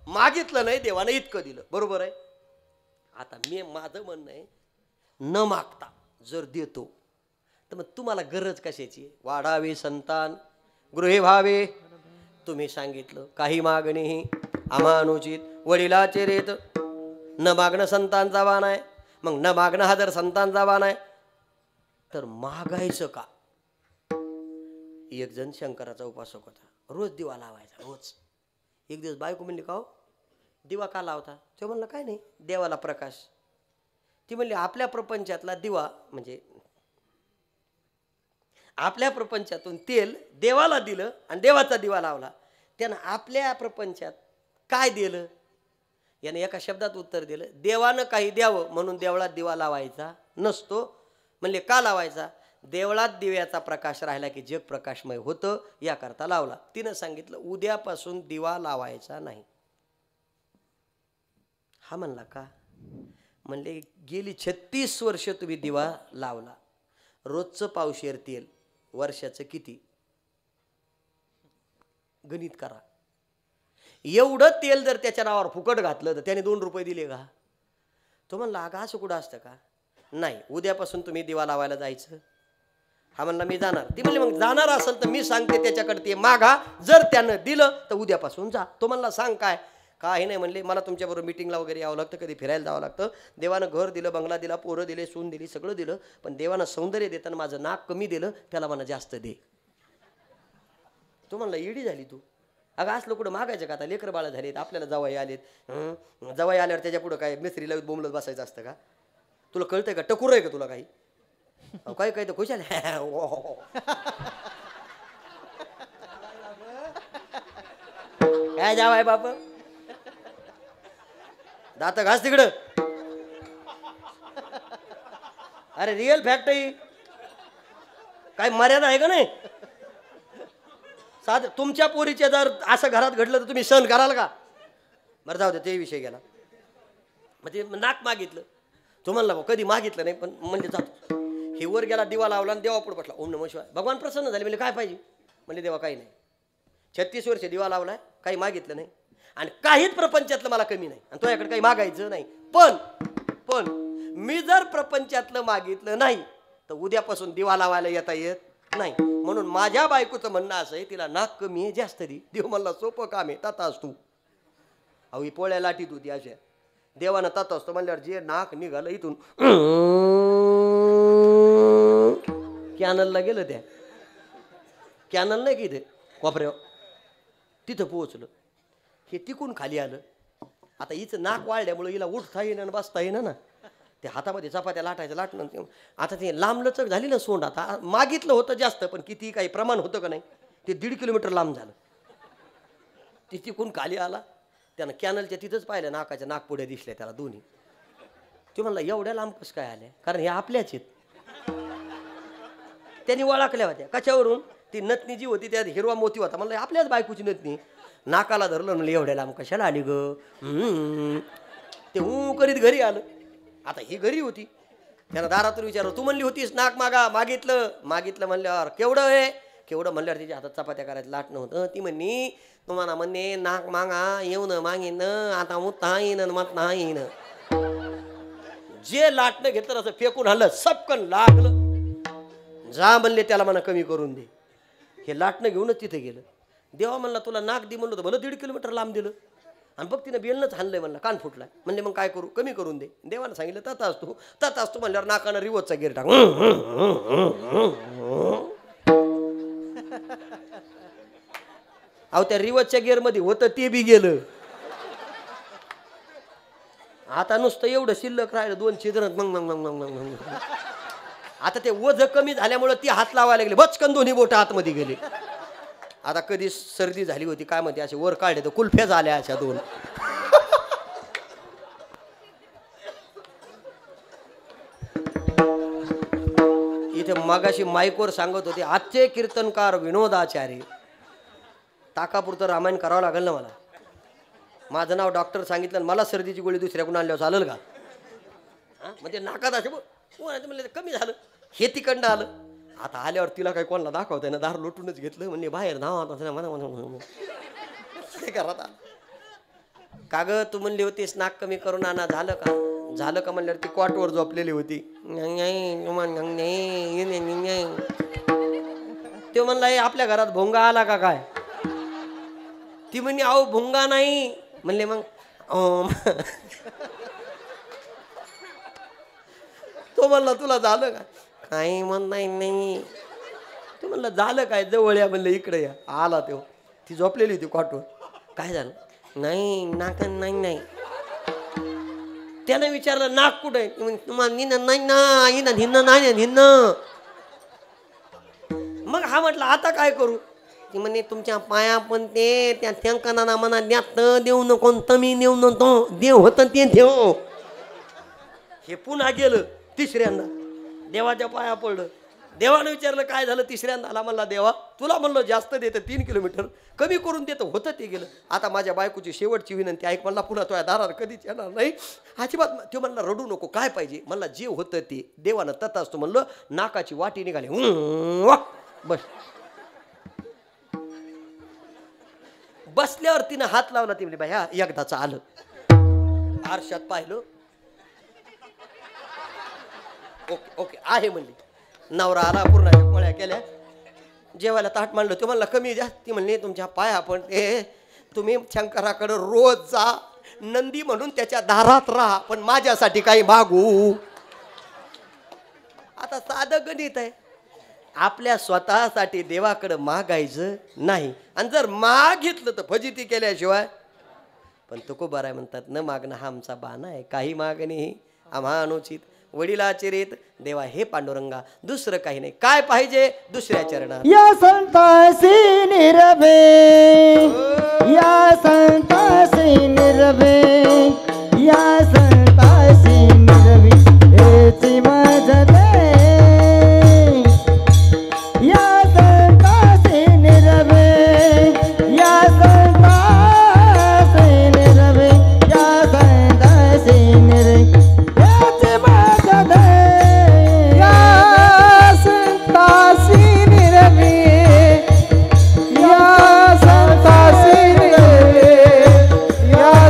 मागितलं नाही, देवानं इतकं दिलं, बरोबर आहे. आता माझं म्हणणं आहे, न मागता जर देतो तर मग तुम्हाला गरज कशाची? वाढावे संतान, गृहे व्हावे. तुम्ही सांगितलं काही मागणीही अमानुचित वडिलाचे रेत. न मागणं संतांचा वाण आहे. मग न मागणं हा जर संतांचा वाण आहे तर मागायचं का? एक जण शंकराचा उपासक होता, रोज दिवा लावायचा, रोज. एक दिवस बायको म्हणली, का हो दिवा का लावता? तो म्हणलं काय नाही, देवाला प्रकाश. ती म्हणली आपल्या प्रपंचातला दिवा, म्हणजे आपल्या प्रपंचातून तेल देवाला दिलं आणि देवाचा दिवा लावला, त्यानं आपल्या प्रपंचात काय दिलं? याने एका शब्दात उत्तर दिलं, देवानं काही द्यावं म्हणून देवळात दिवा लावायचा नसतो. म्हणले का लावायचा? देवळात दिव्याचा प्रकाश राहिला की जग प्रकाशमय होतं, याकरता लावला. तिनं सांगितलं उद्यापासून दिवा लावायचा नाही. हा म्हणला का? म्हणले गेली 36 वर्ष तुम्ही दिवा लावला, रोजचं पावशेर तेल, वर्षाचं किती? गणित करा. एवढं तेल जर त्याच्या नावावर फुकट घातलं तर त्याने 2 रुपये दिले का? तो म्हणला अगं असं कुठं असतं का? नाही, उद्यापासून तुम्ही दिवा लावायला जायचं. हा म्हणला मी जाणार. ती म्हणली मग जाणार असेल तर मी सांगते त्याच्याकडे ते मागा, जर त्यानं दिलं तर उद्यापासून जा. तो म्हणला सांग काय? काही नाही म्हणले, मला तुमच्याबरोबर मिटिंगला वगैरे यावं लागतं, कधी फिरायला जावं लागतं. देवानं घर दिलं, बंगला दिला, पोरं दिले, सून दिली, सगळं दिलं, पण देवानं सौंदर्य देताना माझं नाक कमी दिलं, त्याला मला जास्त दे. तो म्हणला येडी झाली तू. अगं असलं कुठं मागायचं का? आता लेकरं बाळं झालेत, आपल्याला जवाई आलेत, जवाई आल्यावर त्याच्या पुढं काय मिस्त्री लावत बोंबलत बसायचं असतं का? तुला कळतंय का? टकूर आहे का तुला काही? काय काय तर खुश आले. काय जावाय बाप, दात घास तिकडं. अरे रिअल फॅक्ट आहे, काय मर्यादा आहे का नाही? साध तुमच्या पोरीच्या जर असं घरात घडलं तर तुम्ही सहन कराल का? बरं जाऊ दे, ते विषय गेला. मग ते नाक मागितलं. तो म्हणला कधी मागितलं नाही, पण म्हणजे जातो. हे वर गेला, दिवा लावला आणि देवा पुढे बसला, ओम नमः शिवाय. भगवान प्रसन्न झाले. म्हणजे काय पाहिजे? म्हणजे देवा काही नाही, 36 वर्ष दिवा लावलाय, काही मागितलं नाही आणि काहीच प्रपंचातलं मला कमी नाही आणि तुझ्याकडे काही मागायचं नाही. पण मी जर प्रपंचातलं मागितलं नाही तर उद्यापासून दिवा लावायला येता येत नाही. म्हणून माझ्या बायकोचं म्हणणं असं आहे, तिला नाक कमी आहे, जास्त दे. देव म्हणला सोपं काम आहे, ताता असतो. अहो ही पोळ्या लाटीत होती अशा. देवानं ताता असतो म्हणल्यावर जे नाक निघालं इथून कॅनलला गेलं, त्या कॅनल नाही की इथे कोपऱ्यावर, तिथं पोहोचलं. हे तिकून खाली आलं. आता हिचं नाक वाढल्यामुळं हिला उठता येईना बसता येईना ना. ते हातामध्ये चपात्या लाटायचं लाटणं. आता ते लांबलचक झाली ना सोंड. आता मागितलं होतं जास्त, पण किती काही प्रमाण होतं का नाही, ते 1.5 किलोमीटर लांब झालं. ती तिकून खाली आला. त्यानं कॅनलच्या तिथंच पाहिलं, नाकाच्या नाकपुड्या दिसल्या त्याला दोन्ही. ते म्हणला एवढ्या लांब कसं काय आल्या? कारण हे आपल्याच आहेत. त्यांनी ओळखल्या होत्या. कशावरून? ती नतनी जी होती त्यात हिरवा मोती होता. म्हणलं आपल्याच बायकोची नतनी. नाकाला धरलं, म्हणलं एवढ्या लांब कशाला आली ग? ते करीत घरी आलं. आता ही घरी होती. त्यानं दारातून विचारलं, तू म्हणली होतीस नाक मागा, मागितलं म्हणल्यावर केवढं आहे? केवढं म्हणल्यावर तिच्या हातात चपात्या करायचं लाटणं होतं. ती म्हणली तुम्हाला म्हणणे नाक मागा, येऊन मागीन, आता मुत्ता येईन मत नाही येईन. जे लाटणं घेतलं असं फेकून हल्लं, सबकन लागलं. जा म्हणले त्याला म्हणा कमी करून दे. हे लाटणं घेऊनच तिथे गेलं. देवा म्हणला तुला नाक दे म्हणलं, तर भलं 1.5 किलोमीटर लांब दिलं. आणि बघ तिनं बेलनंच हाणलंय, म्हणला कान फुटलाय. म्हणले मग काय करू? कमी करून दे. देवानं सांगितलं तथा असतो म्हणल्यावर नाकानं रिवोजचा गेर टाक. अहो त्या रिवोजच्या गेअरमध्ये होतं ते बी गेलं. आता नुसतं एवढं शिल्लक राहिलं 2 छिद्र. मग आता ते वज कमी झाल्यामुळं ती हात लावायला गेले, बचकन 2 बोटं आतमध्ये गेले. आता कधी सर्दी झाली होती काय म्हणते, असे वर काढले तर कुल्फ्या झाल्या अशा 2. इथे मागाशी माईकवर सांगत होते आजचे कीर्तनकार विनोदाचार्य. ताकापुरतं रामायण करावं लागेल ना मला. माझं नाव डॉक्टर सांगितलं आणि मला सर्दीची गोळी दुसऱ्याकडून आणल्यावर चालेल का? म्हणजे नाकात असे म्हणले कमी झालं. हे तिकडनं आलं. आता आल्यावर तिला काही कोणाला दाखवतंय ना, दार लोटूनच घेतलं. म्हणजे बाहेर नाव घरात आलं. का ग तू म्हणली होतीस नाक कमी करून आणा, झालं का? झालं का म्हणल्यावर ती कॉटवर झोपलेली होती. ते म्हणला आपल्या घरात भोंगा आला का काय? ती म्हणली अहो भोंगा नाही म्हणले. मग तो म्हणला तुला झालं का? काही म्हण नाही. तो म्हणलं झालं काय? जवळ या म्हणलं, इकडे या. आला तो. ती झोपलेली होती कॉटवर. काय झालं? नाही नाक नाही. त्यानं विचारलं नाक कुठे? तुम्हाला निन्न नाही ना, हिन्न नाही हिन्न. मग हा म्हटलं आता काय करू? ती म्हणे तुमच्या पाया पण ते त्या थँकना म्हणा द्यात देऊ नको, तमी नेऊ नको, देव होतं ते देव. हे पुन्हा गेलं तिसऱ्यांदा देवाच्या पाया पडलं. देवानं विचारलं काय झालं? तिसऱ्यांदा आला. म्हणला देवा तुला म्हणलं जास्त देतं 3 किलोमीटर, कमी करून देतं, होतं ते गेलं. आता माझ्या बायकोची शेवटची विनंती ऐक. म्हणला पुन्हा तुझ्या दारात कधीच येणार नाही अजिबात. तो म्हणला रडू नको, काय पाहिजे? म्हणला जे होतं ते देवानं तत असतो. म्हणलं नाकाची वाटी निघाली. बस. बसल्यावर तिनं हात लावला. ती म्हणजे बाई हा एकदाचं आलं. आरशात पाहिलं. ओके ओके आहे म्हणली. नवरा आला, पूर्णाच्या पोळ्या केल्या, जेवायला ताट मांडलं. ते म्हणला कमी द्या. ती म्हणली तुमच्या पाया पण ते तुम्ही शंकराकडे रोज जा, नंदी म्हणून त्याच्या दारात राहा, पण माझ्यासाठी काही मागू. आता साधं गणित आहे. आपल्या स्वतःसाठी देवाकडे मागायचं नाही, आणि जर मागितलं तर फजिती केल्याशिवाय. पण तुकोबाराय म्हणतात न मागणं हा आमचा बाणा आहे, काही मागणे आम्हा अनुचित. वडिलाचे रीत देवा हे पांडुरंगा, दुसरं काही नाही. काय पाहिजे? दुसऱ्या चरणात. या संतासी निरभे, या संतासी निरभे, या संतासी निरभे हेची माझ दे. या संतासी निरभे, या संतासी निरभे, या संतासी निरभे हेची माझ दे. या संतासी निरभे, या संतासी निरभे, या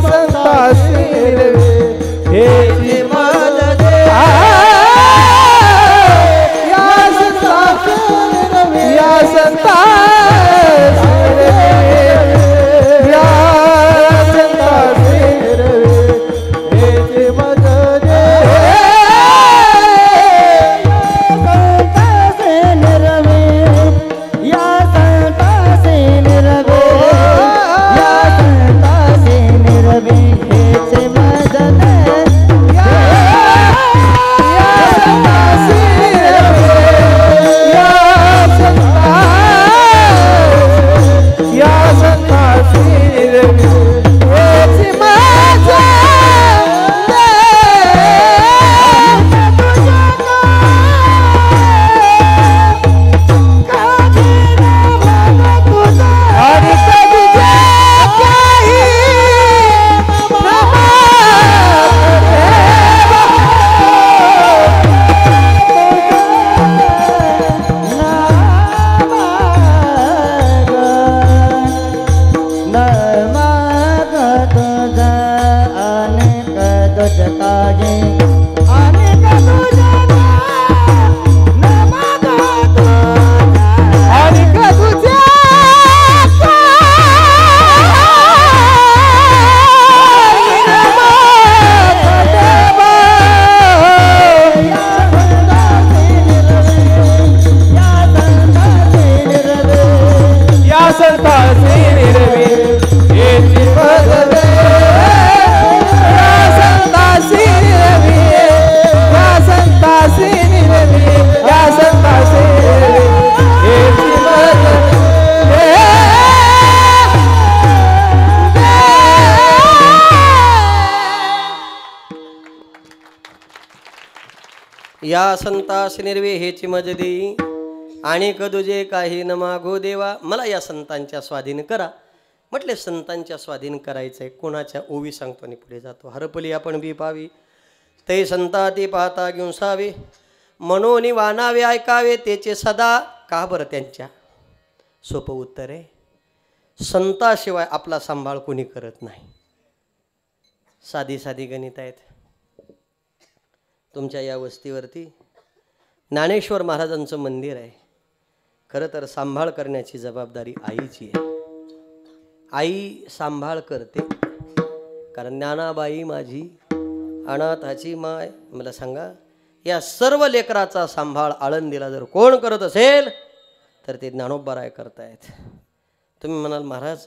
या संतास निर्वे हेची मज देई आणि कदुजे काही न मागो देवा, मला या संतांच्या स्वाधीन करा. म्हटले संतांच्या स्वाधीन करायचंय कोणाच्या? ओवी सांगतो आणि पुढे जातो. हरपली आपण बी पावी ते संता ती पाहता घेऊसावे, मनोनी वानावे ऐकावे त्याचे सदा. का बरं? त्यांच्या सोपं उत्तर आहे, संताशिवाय आपला सांभाळ कोणी करत नाही. साधी साधी गणित आहेत. तुमच्या या वस्तीवरती ज्ञानेश्वर महाराजांचं मंदिर आहे. खरं तर सांभाळ करण्याची जबाबदारी आईची आहे. आई सांभाळ करते, कारण ज्ञानाबाई माझी अनाथाची माय. मला सांगा, या सर्व लेकराचा सांभाळ आळंदीला जर कोण करत असेल तर ते ज्ञानोबाराय करतायत. तुम्ही म्हणाल महाराज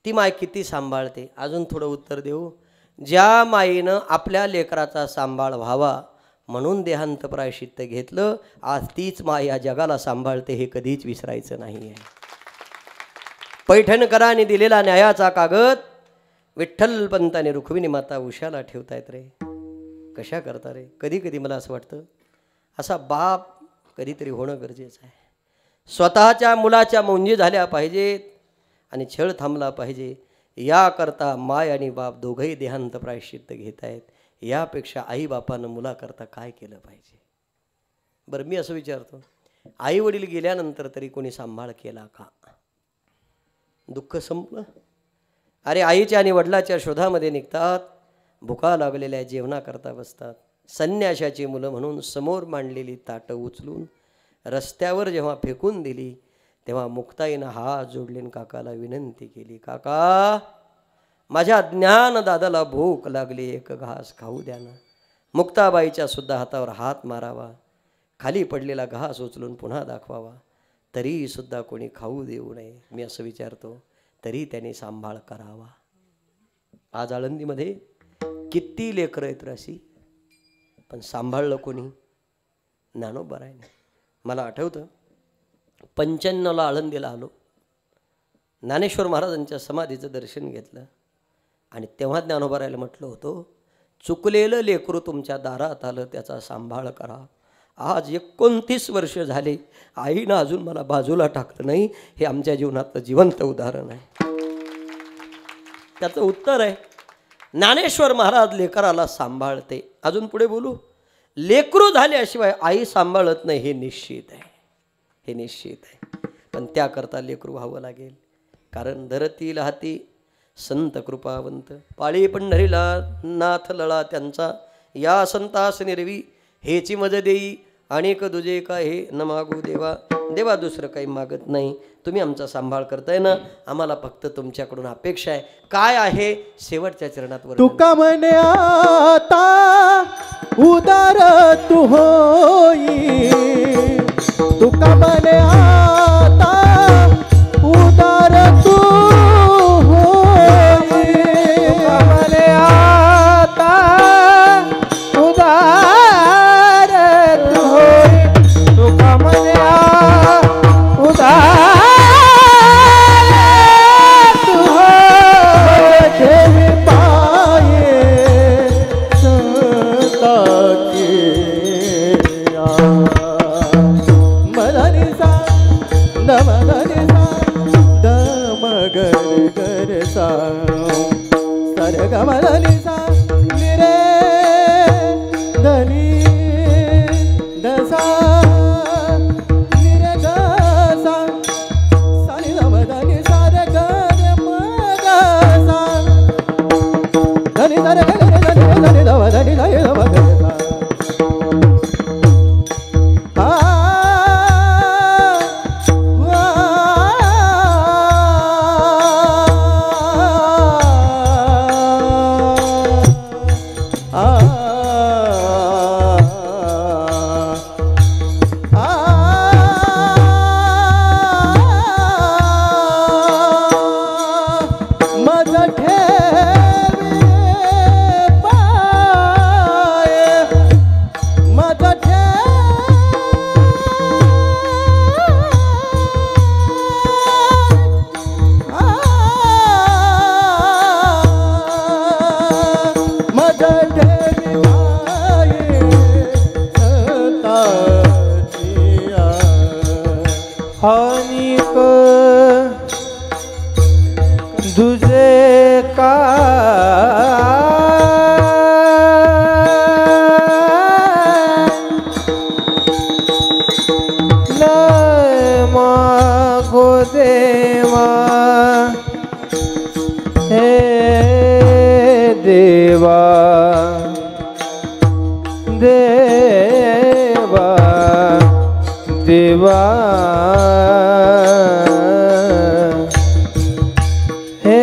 ती माय किती सांभाळते? अजून थोडं उत्तर देऊ. ज्या माईनं आपल्या लेकराचा सांभाळ व्हावा म्हणून देहांत प्रायश्चित्त घेतलं, आज तीच माय या जगाला सांभाळते, हे कधीच विसरायचं नाही आहे. पैठणकरांनी दिलेला न्यायाचा कागद विठ्ठल पंताने रुक्मिणी माता उषाला ठेवतायत रे. कशा करता रे? कधी कधी मला असं वाटतं, असा बाप कधीतरी होणं गरजेचं आहे. स्वतःच्या मुलाच्या मुंजी झाल्या पाहिजेत आणि छळ थांबला पाहिजे. याकरता माय आणि बाप दोघंही देहांत प्रायश्चित्त घेत आहेत. यापेक्षा आई बापानं मुलाकरता काय केलं पाहिजे? बरं, मी असं विचारतो, आई वडील गेल्यानंतर तरी कोणी सांभाळ केला का? दुःख संपलं? अरे आईच्या आणि वडिलाच्या शोधामध्ये निघतात, भुका लागलेल्या जेवणाकरता बसतात. संन्याशाची मुलं म्हणून समोर मांडलेली ताटं उचलून रस्त्यावर जेव्हा फेकून दिली, तेव्हा मुक्ताईनं हात जोडले काकाला विनंती केली, काका माझ्या ज्ञान दादाला भूक लागली, एक घास खाऊ द्या ना. मुक्ताबाईच्या सुद्धा हातावर हात मारावा, खाली पडलेला घास उचलून पुन्हा दाखवावा, तरी सुद्धा कोणी खाऊ देऊ नये. मी असं विचारतो, तरी त्याने सांभाळ करावा. आज आळंदीमध्ये किती लेकरं आहेत अशी, पण सांभाळलं कोणी? ज्ञानोबारायने. मला आठवतं 95ला आळंदीला आलो, ज्ञानेश्वर महाराजांच्या समाधीचं दर्शन घेतलं आणि तेव्हा ज्ञानोबारायला म्हटलं होतं, चुकलेलं लेकरू तुमच्या दारात आलं, त्याचा सांभाळ करा. आज 29 वर्ष झाले, आईनं अजून मला बाजूला टाकलं नाही. हे आमच्या जीवनातलं जिवंत उदाहरण आहे. त्याचं उत्तर आहे, ज्ञानेश्वर महाराज लेकराला सांभाळते. अजून पुढे बोलू, लेकरू झाल्याशिवाय आई सांभाळत नाही, हे निश्चित आहे, हे निश्चित आहे. पण त्याकरता लेकरू व्हावं लागेल. कारण धरतील हाती संत कृपावंत, पाळी पंढरीला नाथ लळा त्यांचा, या संतास निर्वी हेची मज देई अनेक दुजे का हे न मागू देवा. देवा दुसरं काही मागत नाही, तुम्ही आमचा सांभाळ करताय ना, आम्हाला फक्त तुमच्याकडून अपेक्षा आहे. काय आहे? शेवटच्या चरणात तुका म्हणे आता उदार तू होई, तुका म्हणे आता उदार तू होई, तुका म्हणे आता उदार तू होई, तुका म्हणे उदार तू होई, ठेवी पाये संताची मदनिसा दमदनिसा दमगर गरसा सरगमदनिसा निरे धनी दसा निरे गसा सानी दमदनी सारे गर मगसा धनी सारे गर धनी धनी दमदनी धनी दमगसा. दुजे का मागो देवा हे देवा देवा देवा हे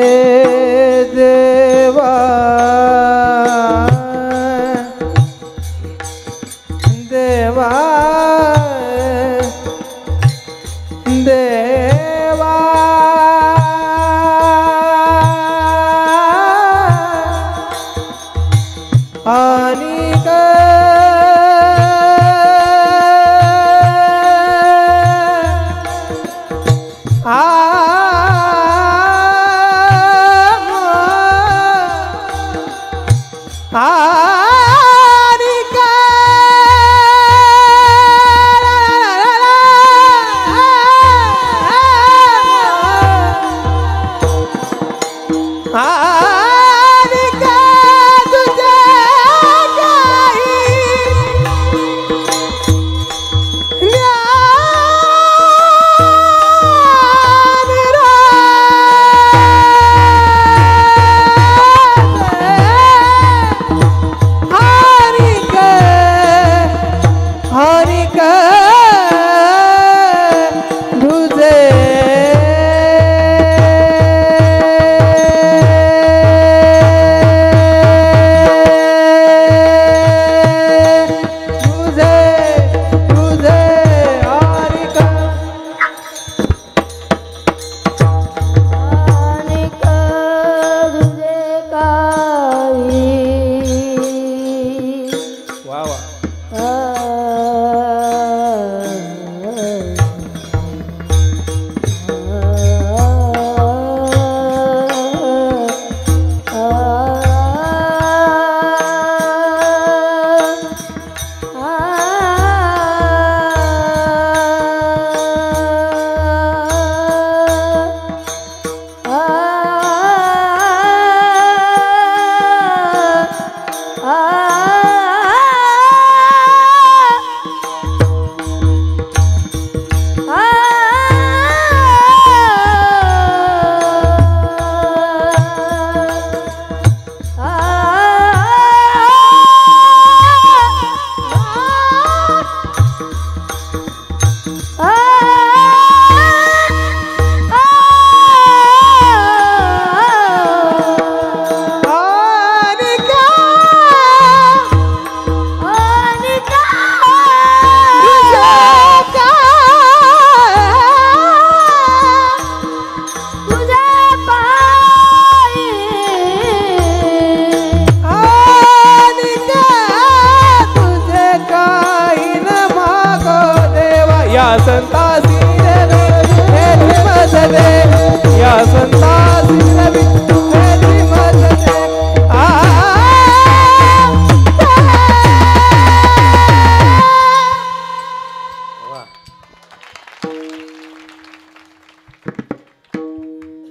देवा देवा देवा आणि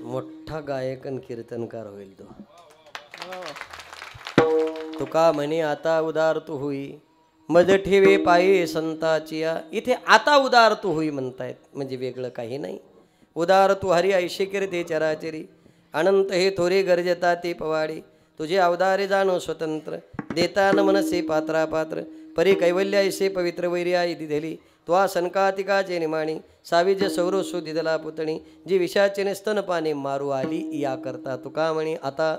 मोठा गायक आणि कीर्तनकार होईल तो. तुका म्हणे आता उदार तू होई मज ठेवे पायी संताची. इथे आता उदार तू होई म्हणतायत म्हणजे वेगळं काही नाही. उदार तू हरी ऐशी कीर्ते चराचरी अनंत हे थोरे गरजता ते पवाडी. तुझे अवदारे जाणो स्वतंत्र देता न मनसे पात्रा पात्र परी कैवल्य ऐसे पवित्र वैर्या इति दिली. त्वा सनकातिकाचे निमाणी साविज सौरसु दिदला पुतणी जी विषाचे स्तनपाने मारू आली या करता. तुका म्हणे आता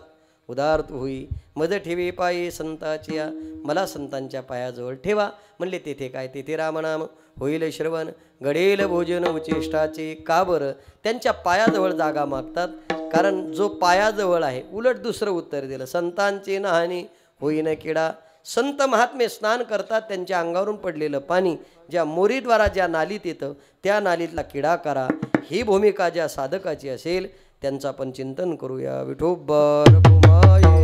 उदार तू होई मज ठेवी पायी संताची. मला संतांच्या पायाजवळ ठेवा म्हणले. तेथे काय तेथे रामनाम होईल श्रवण घडेल भोजन उचिष्टाचे. का बरं त्यांच्या पायाजवळ जागा मागतात? कारण जो पायाजवळ आहे. उलट दुसरं उत्तर दिलं संतांचे नहानी होईन किडा. संत महात्मे स्नान करतात त्यांच्या अंगावरून पडलेलं पाणी ज्या मोरीद्वारा ज्या नालीत येतं त्या नालीतला किडा करा. ही भूमिका ज्या साधकाची असेल त्यांचं आपण चिंतन करूया. विठोबर भुमाये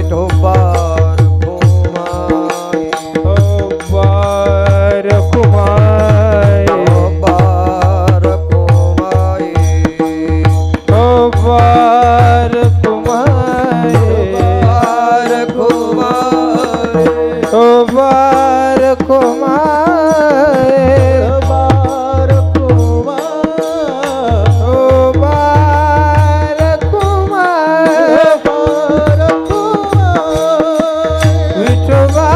ठोबार भुमाये ठोबार कुमाय बार कुमाई ओ बार कुमाय बार कुमाई ओ बार कुमाय बार कुमार ओ बार कुमाय बार कुमार विठोबा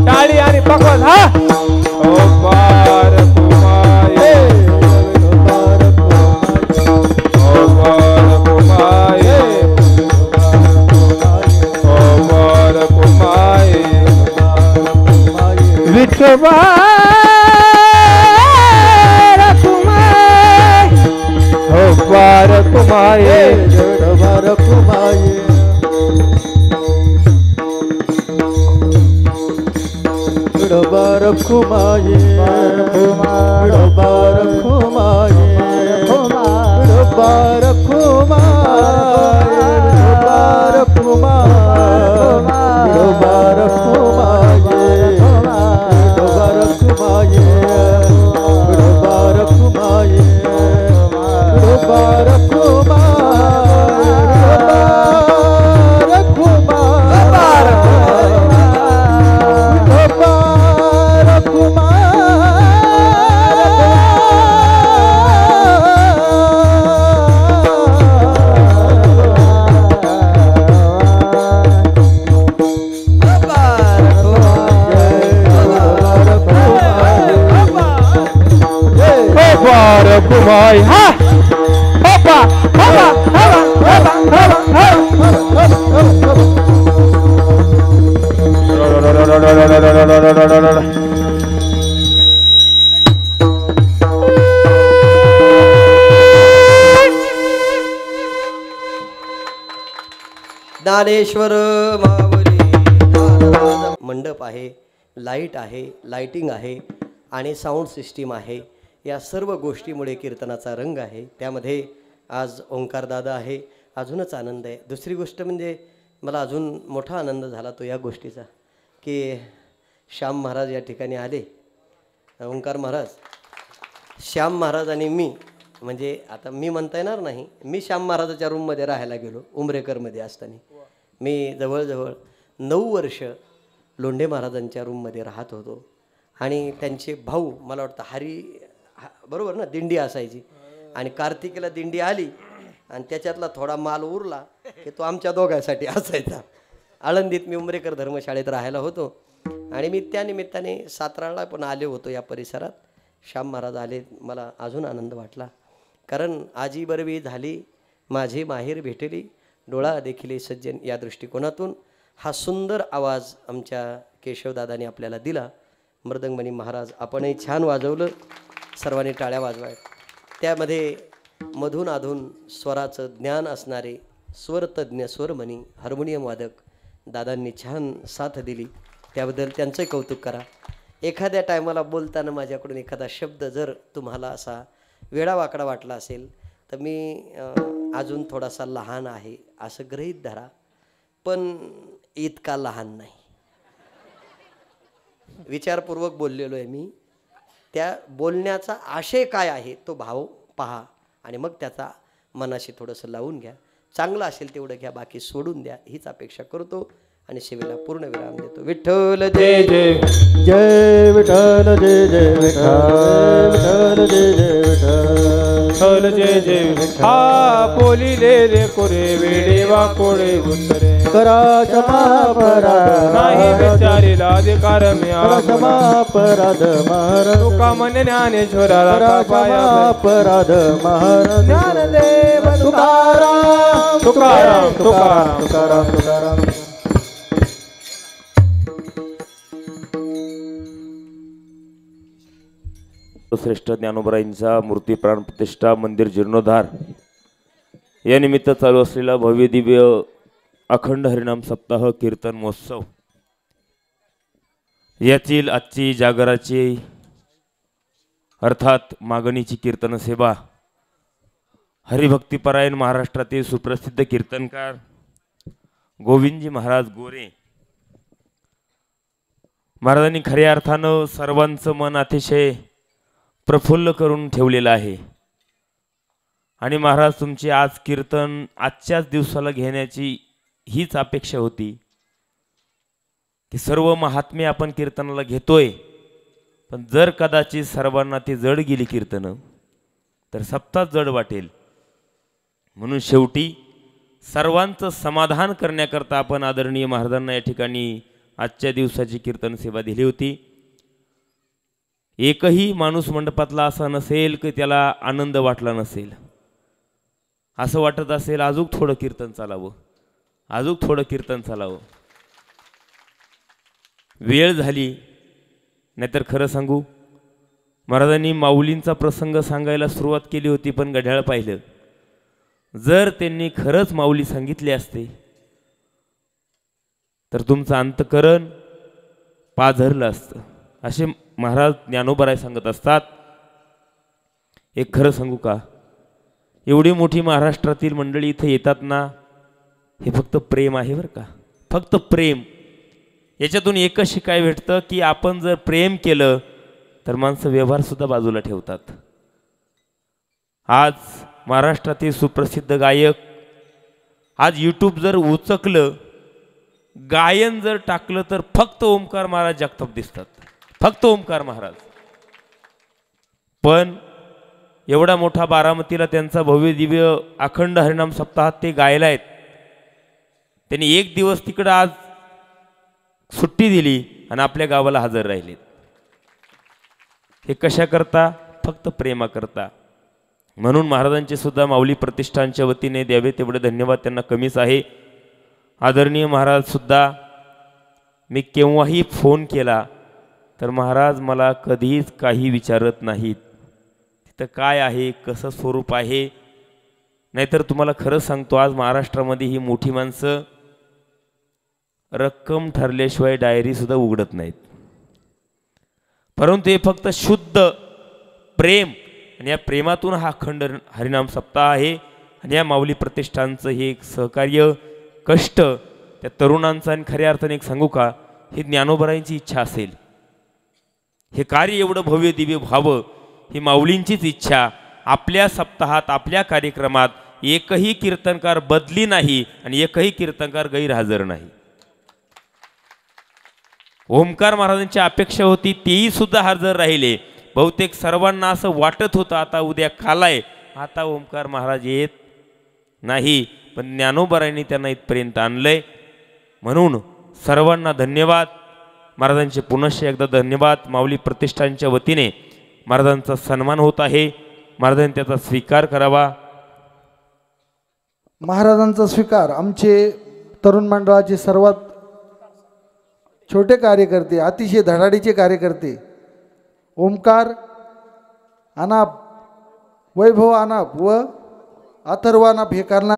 टाळी आणि पकवाज हा ओ बार कुमाय ओ बार कुमाय ओ बार कुमाय विठोबा कुमाय ओ बार कुमाय बार कुमार बार कुमाये बार कुमाये बार कुमाये बार कुमाये बार कुमाये बार कुमाये बार कुमाये बार कुमाय हा होपा होपा ज्ञानेश्वर माऊली मंडप आहे, लाईट आहे, लाइटिंग आहे आणि साऊंड सिस्टीम आहे. या सर्व गोष्टीमुळे कीर्तनाचा रंग आहे. त्यामध्ये आज ओंकार दादा आहे, अजूनच आनंद आहे. दुसरी गोष्ट म्हणजे मला अजून मोठा आनंद झाला तो या गोष्टीचा की श्याम महाराज या ठिकाणी आले. ओंकार महाराज, श्याम महाराज आणि मी, म्हणजे आता मी म्हणता येणार नाही, मी श्याम महाराजाच्या रूममध्ये राहायला गेलो उमरेकरमध्ये असताना. मी जवळजवळ 9 वर्ष लोंढे महाराजांच्या रूममध्ये राहत होतो आणि त्यांचे भाऊ, मला वाटतं बरोबर ना, दिंडी असायची आणि कार्तिकीला दिंडी आली आणि त्याच्यातला थोडा माल उरला की तो आमच्या दोघांसाठी असायचा. आळंदीत मी उमरेकर धर्मशाळेत राहायला होतो आणि मी त्या निमित्ताने साताराला पण आले होतो या परिसरात. श्याम महाराज आले, मला अजून आनंद वाटला. कारण आजी बरवी झाली माझी माहेर भेटली, डोळा देखील सज्जन या दृष्टिकोनातून हा सुंदर आवाज आमच्या केशवदादांनी आपल्याला दिला. मृदंगमणी महाराज आपणही छान वाजवलं, सर्वांनी टाळ्या वाजवाय. त्यामध्ये मधून अधून स्वराचं ज्ञान असणारे स्वरतज्ञ स्वरमणी हार्मोनियम वादक दादांनी छान साथ दिली, त्याबद्दल त्यांचंही कौतुक करा. एखाद्या टायमाला बोलताना माझ्याकडून एखादा शब्द जर तुम्हाला असा वेडावाकडा वाटला असेल तर मी अजून थोडासा लहान आहे असं गृहीत धरा, पण इतका लहान नाही. विचारपूर्वक बोललेलो आहे मी. त्या बोलण्याचा आशय काय आहे तो भाव पहा आणि मग त्याचा मनाशी थोडंसं लावून घ्या. चांगलं असेल तेवढं घ्या, बाकी सोडून द्या हीच अपेक्षा करतो आणि सेवेला पूर्ण विराम देतो. विठ्ठल जय जय जय विठ्ठल जय जय विठ्ठल जय जय विठ्ठल जय जय हा बोलिले रे कोरे वेडे वाकोडे उतरे कराक्षमापराध नाही विचारीला अधिकार मी कराक्षमापराध महाराज तुका म्हणे ज्ञानेश्वराला कराक्षमापराध महाराज ज्ञानदेव तुकाराम तुकाराम तुकाराम तुकाराम तुकाराम श्रेष्ठ ज्ञानोबरायांचा मूर्ती प्राण प्रतिष्ठा मंदिर जीर्णोद्धार या निमित्त चालू असलेला भव्य दिव्य अखंड हरिनाम सप्ताह कीर्तन महोत्सव यातील आजची जागराची अर्थात मागणीची कीर्तन सेवा हरिभक्तीपरायण महाराष्ट्रातील सुप्रसिद्ध कीर्तनकार गोविंदजी महाराज गोरे महाराजांनी खऱ्या अर्थानं सर्वांचं मन अतिशय प्रफुल्ल करून ठेवलेलं आहे आणि महाराज तुमचे आज कीर्तन आजच्याच दिवसाला घेण्याची हीच अपेक्षा होती की सर्व महात्म्य आपण कीर्तनाला घेतोय, पण जर कदाचित सर्वांना ती जड गेली कीर्तनं तर सप्ताह जड वाटेल, म्हणून शेवटी सर्वांचं समाधान करण्याकरता आपण आदरणीय महाराजांना या ठिकाणी आजच्या दिवसाची कीर्तन सेवा दिली होती। एकही माणूस मंडपातला असा नसेल की त्याला आनंद वाटला नसेल, असं वाटत असेल अजून थोडं कीर्तन चालावं, अजून थोडं कीर्तन चालावं। वेळ झाली, नाहीतर खरं सांगू महाराजांनी माऊलींचा प्रसंग सांगायला सुरुवात केली होती, पण घड्याळ पाहिलं, जर त्यांनी खरंच माऊली सांगितले असते तर तुमचं अंतकरण पाझरलं असतं, असे महाराज ज्ञानोबराय सांगत असतात। एक खरं सांगू का, एवढी मोठी महाराष्ट्रातील मंडळी इथे येतात ना, हे फक्त प्रेम आहे बरं का, फक्त प्रेम। याच्यातून एकच शिकाय भेटतं की आपण जर प्रेम केलं तर माणसं व्यवहारसुद्धा बाजूला ठेवतात। आज महाराष्ट्रातील सुप्रसिद्ध गायक, आज यूट्यूब जर उचकलं, गायन जर टाकलं तर फक्त ओमकार महाराज जगताप दिसतात, फक्त ओमकार महाराज। पण एवढा मोठा बारामतीला त्यांचा भव्य दिव्य अखंड हरिनाम सप्ताहात ते गायला आहेत, त्यांनी एक दिवस तिकडं आज सुट्टी दिली आणि आपल्या गावाला हजर राहिलेत। हे कशा करता? फक्त प्रेमा करता। म्हणून महाराजांचे सुद्धा माऊली प्रतिष्ठानच्या वतीने द्यावे तेवढे धन्यवाद त्यांना कमीच आहे। आदरणीय महाराज सुद्धा, मी केव्हाही फोन केला तर महाराज मला कधीच काही विचारत नाहीत, तिथं काय आहे, कसं स्वरूप आहे। नाहीतर तुम्हाला खरं सांगतो, आज महाराष्ट्रामध्ये ही मोठी माणसं रक्कम ठरल्याशिवाय डायरी सुद्धा उघडत नाहीत, परंतु हे फक्त शुद्ध प्रेम आणि या प्रेमातून हा अखंड हरिनाम सप्ताह आहे। आणि या माऊली प्रतिष्ठानचं हे एक सहकार्य, कष्ट त्या तरुणांचं, आणि खऱ्या अर्थाने एक सांगू का, ही ज्ञानोबरायांची इच्छा असेल, हे कार्य एवढं भव्य दिव्य व्हावं, ही माऊलींचीच इच्छा। आपल्या सप्ताहात, आपल्या कार्यक्रमात एकही कीर्तनकार बदली नाही आणि एकही कीर्तनकार गैरहजर नाही। ओमकार महाराजांची अपेक्षा होती, तेही सुद्धा हजर राहिले। बहुतेक सर्वांना असं वाटत होतं आता उद्या खालाय, आता ओमकार महाराज येत नाही, पण ज्ञानोबरायांनी त्यांना इथपर्यंत आणलंय। म्हणून सर्वांना धन्यवाद, महाराजांचे पुनश्च एकदा धन्यवाद। माऊली प्रतिष्ठानच्या वतीने महाराजांचा सन्मान होत आहे, महाराजांनी त्याचा स्वीकार करावा। महाराजांचा स्वीकार आमचे तरुण मंडळाचे सर्वात छोटे कार्यकर्ते, अतिशय धडाडीचे कार्यकर्ते, ओमकार अनाप, वैभव अनाप व अथर्व अनाप हे करणार।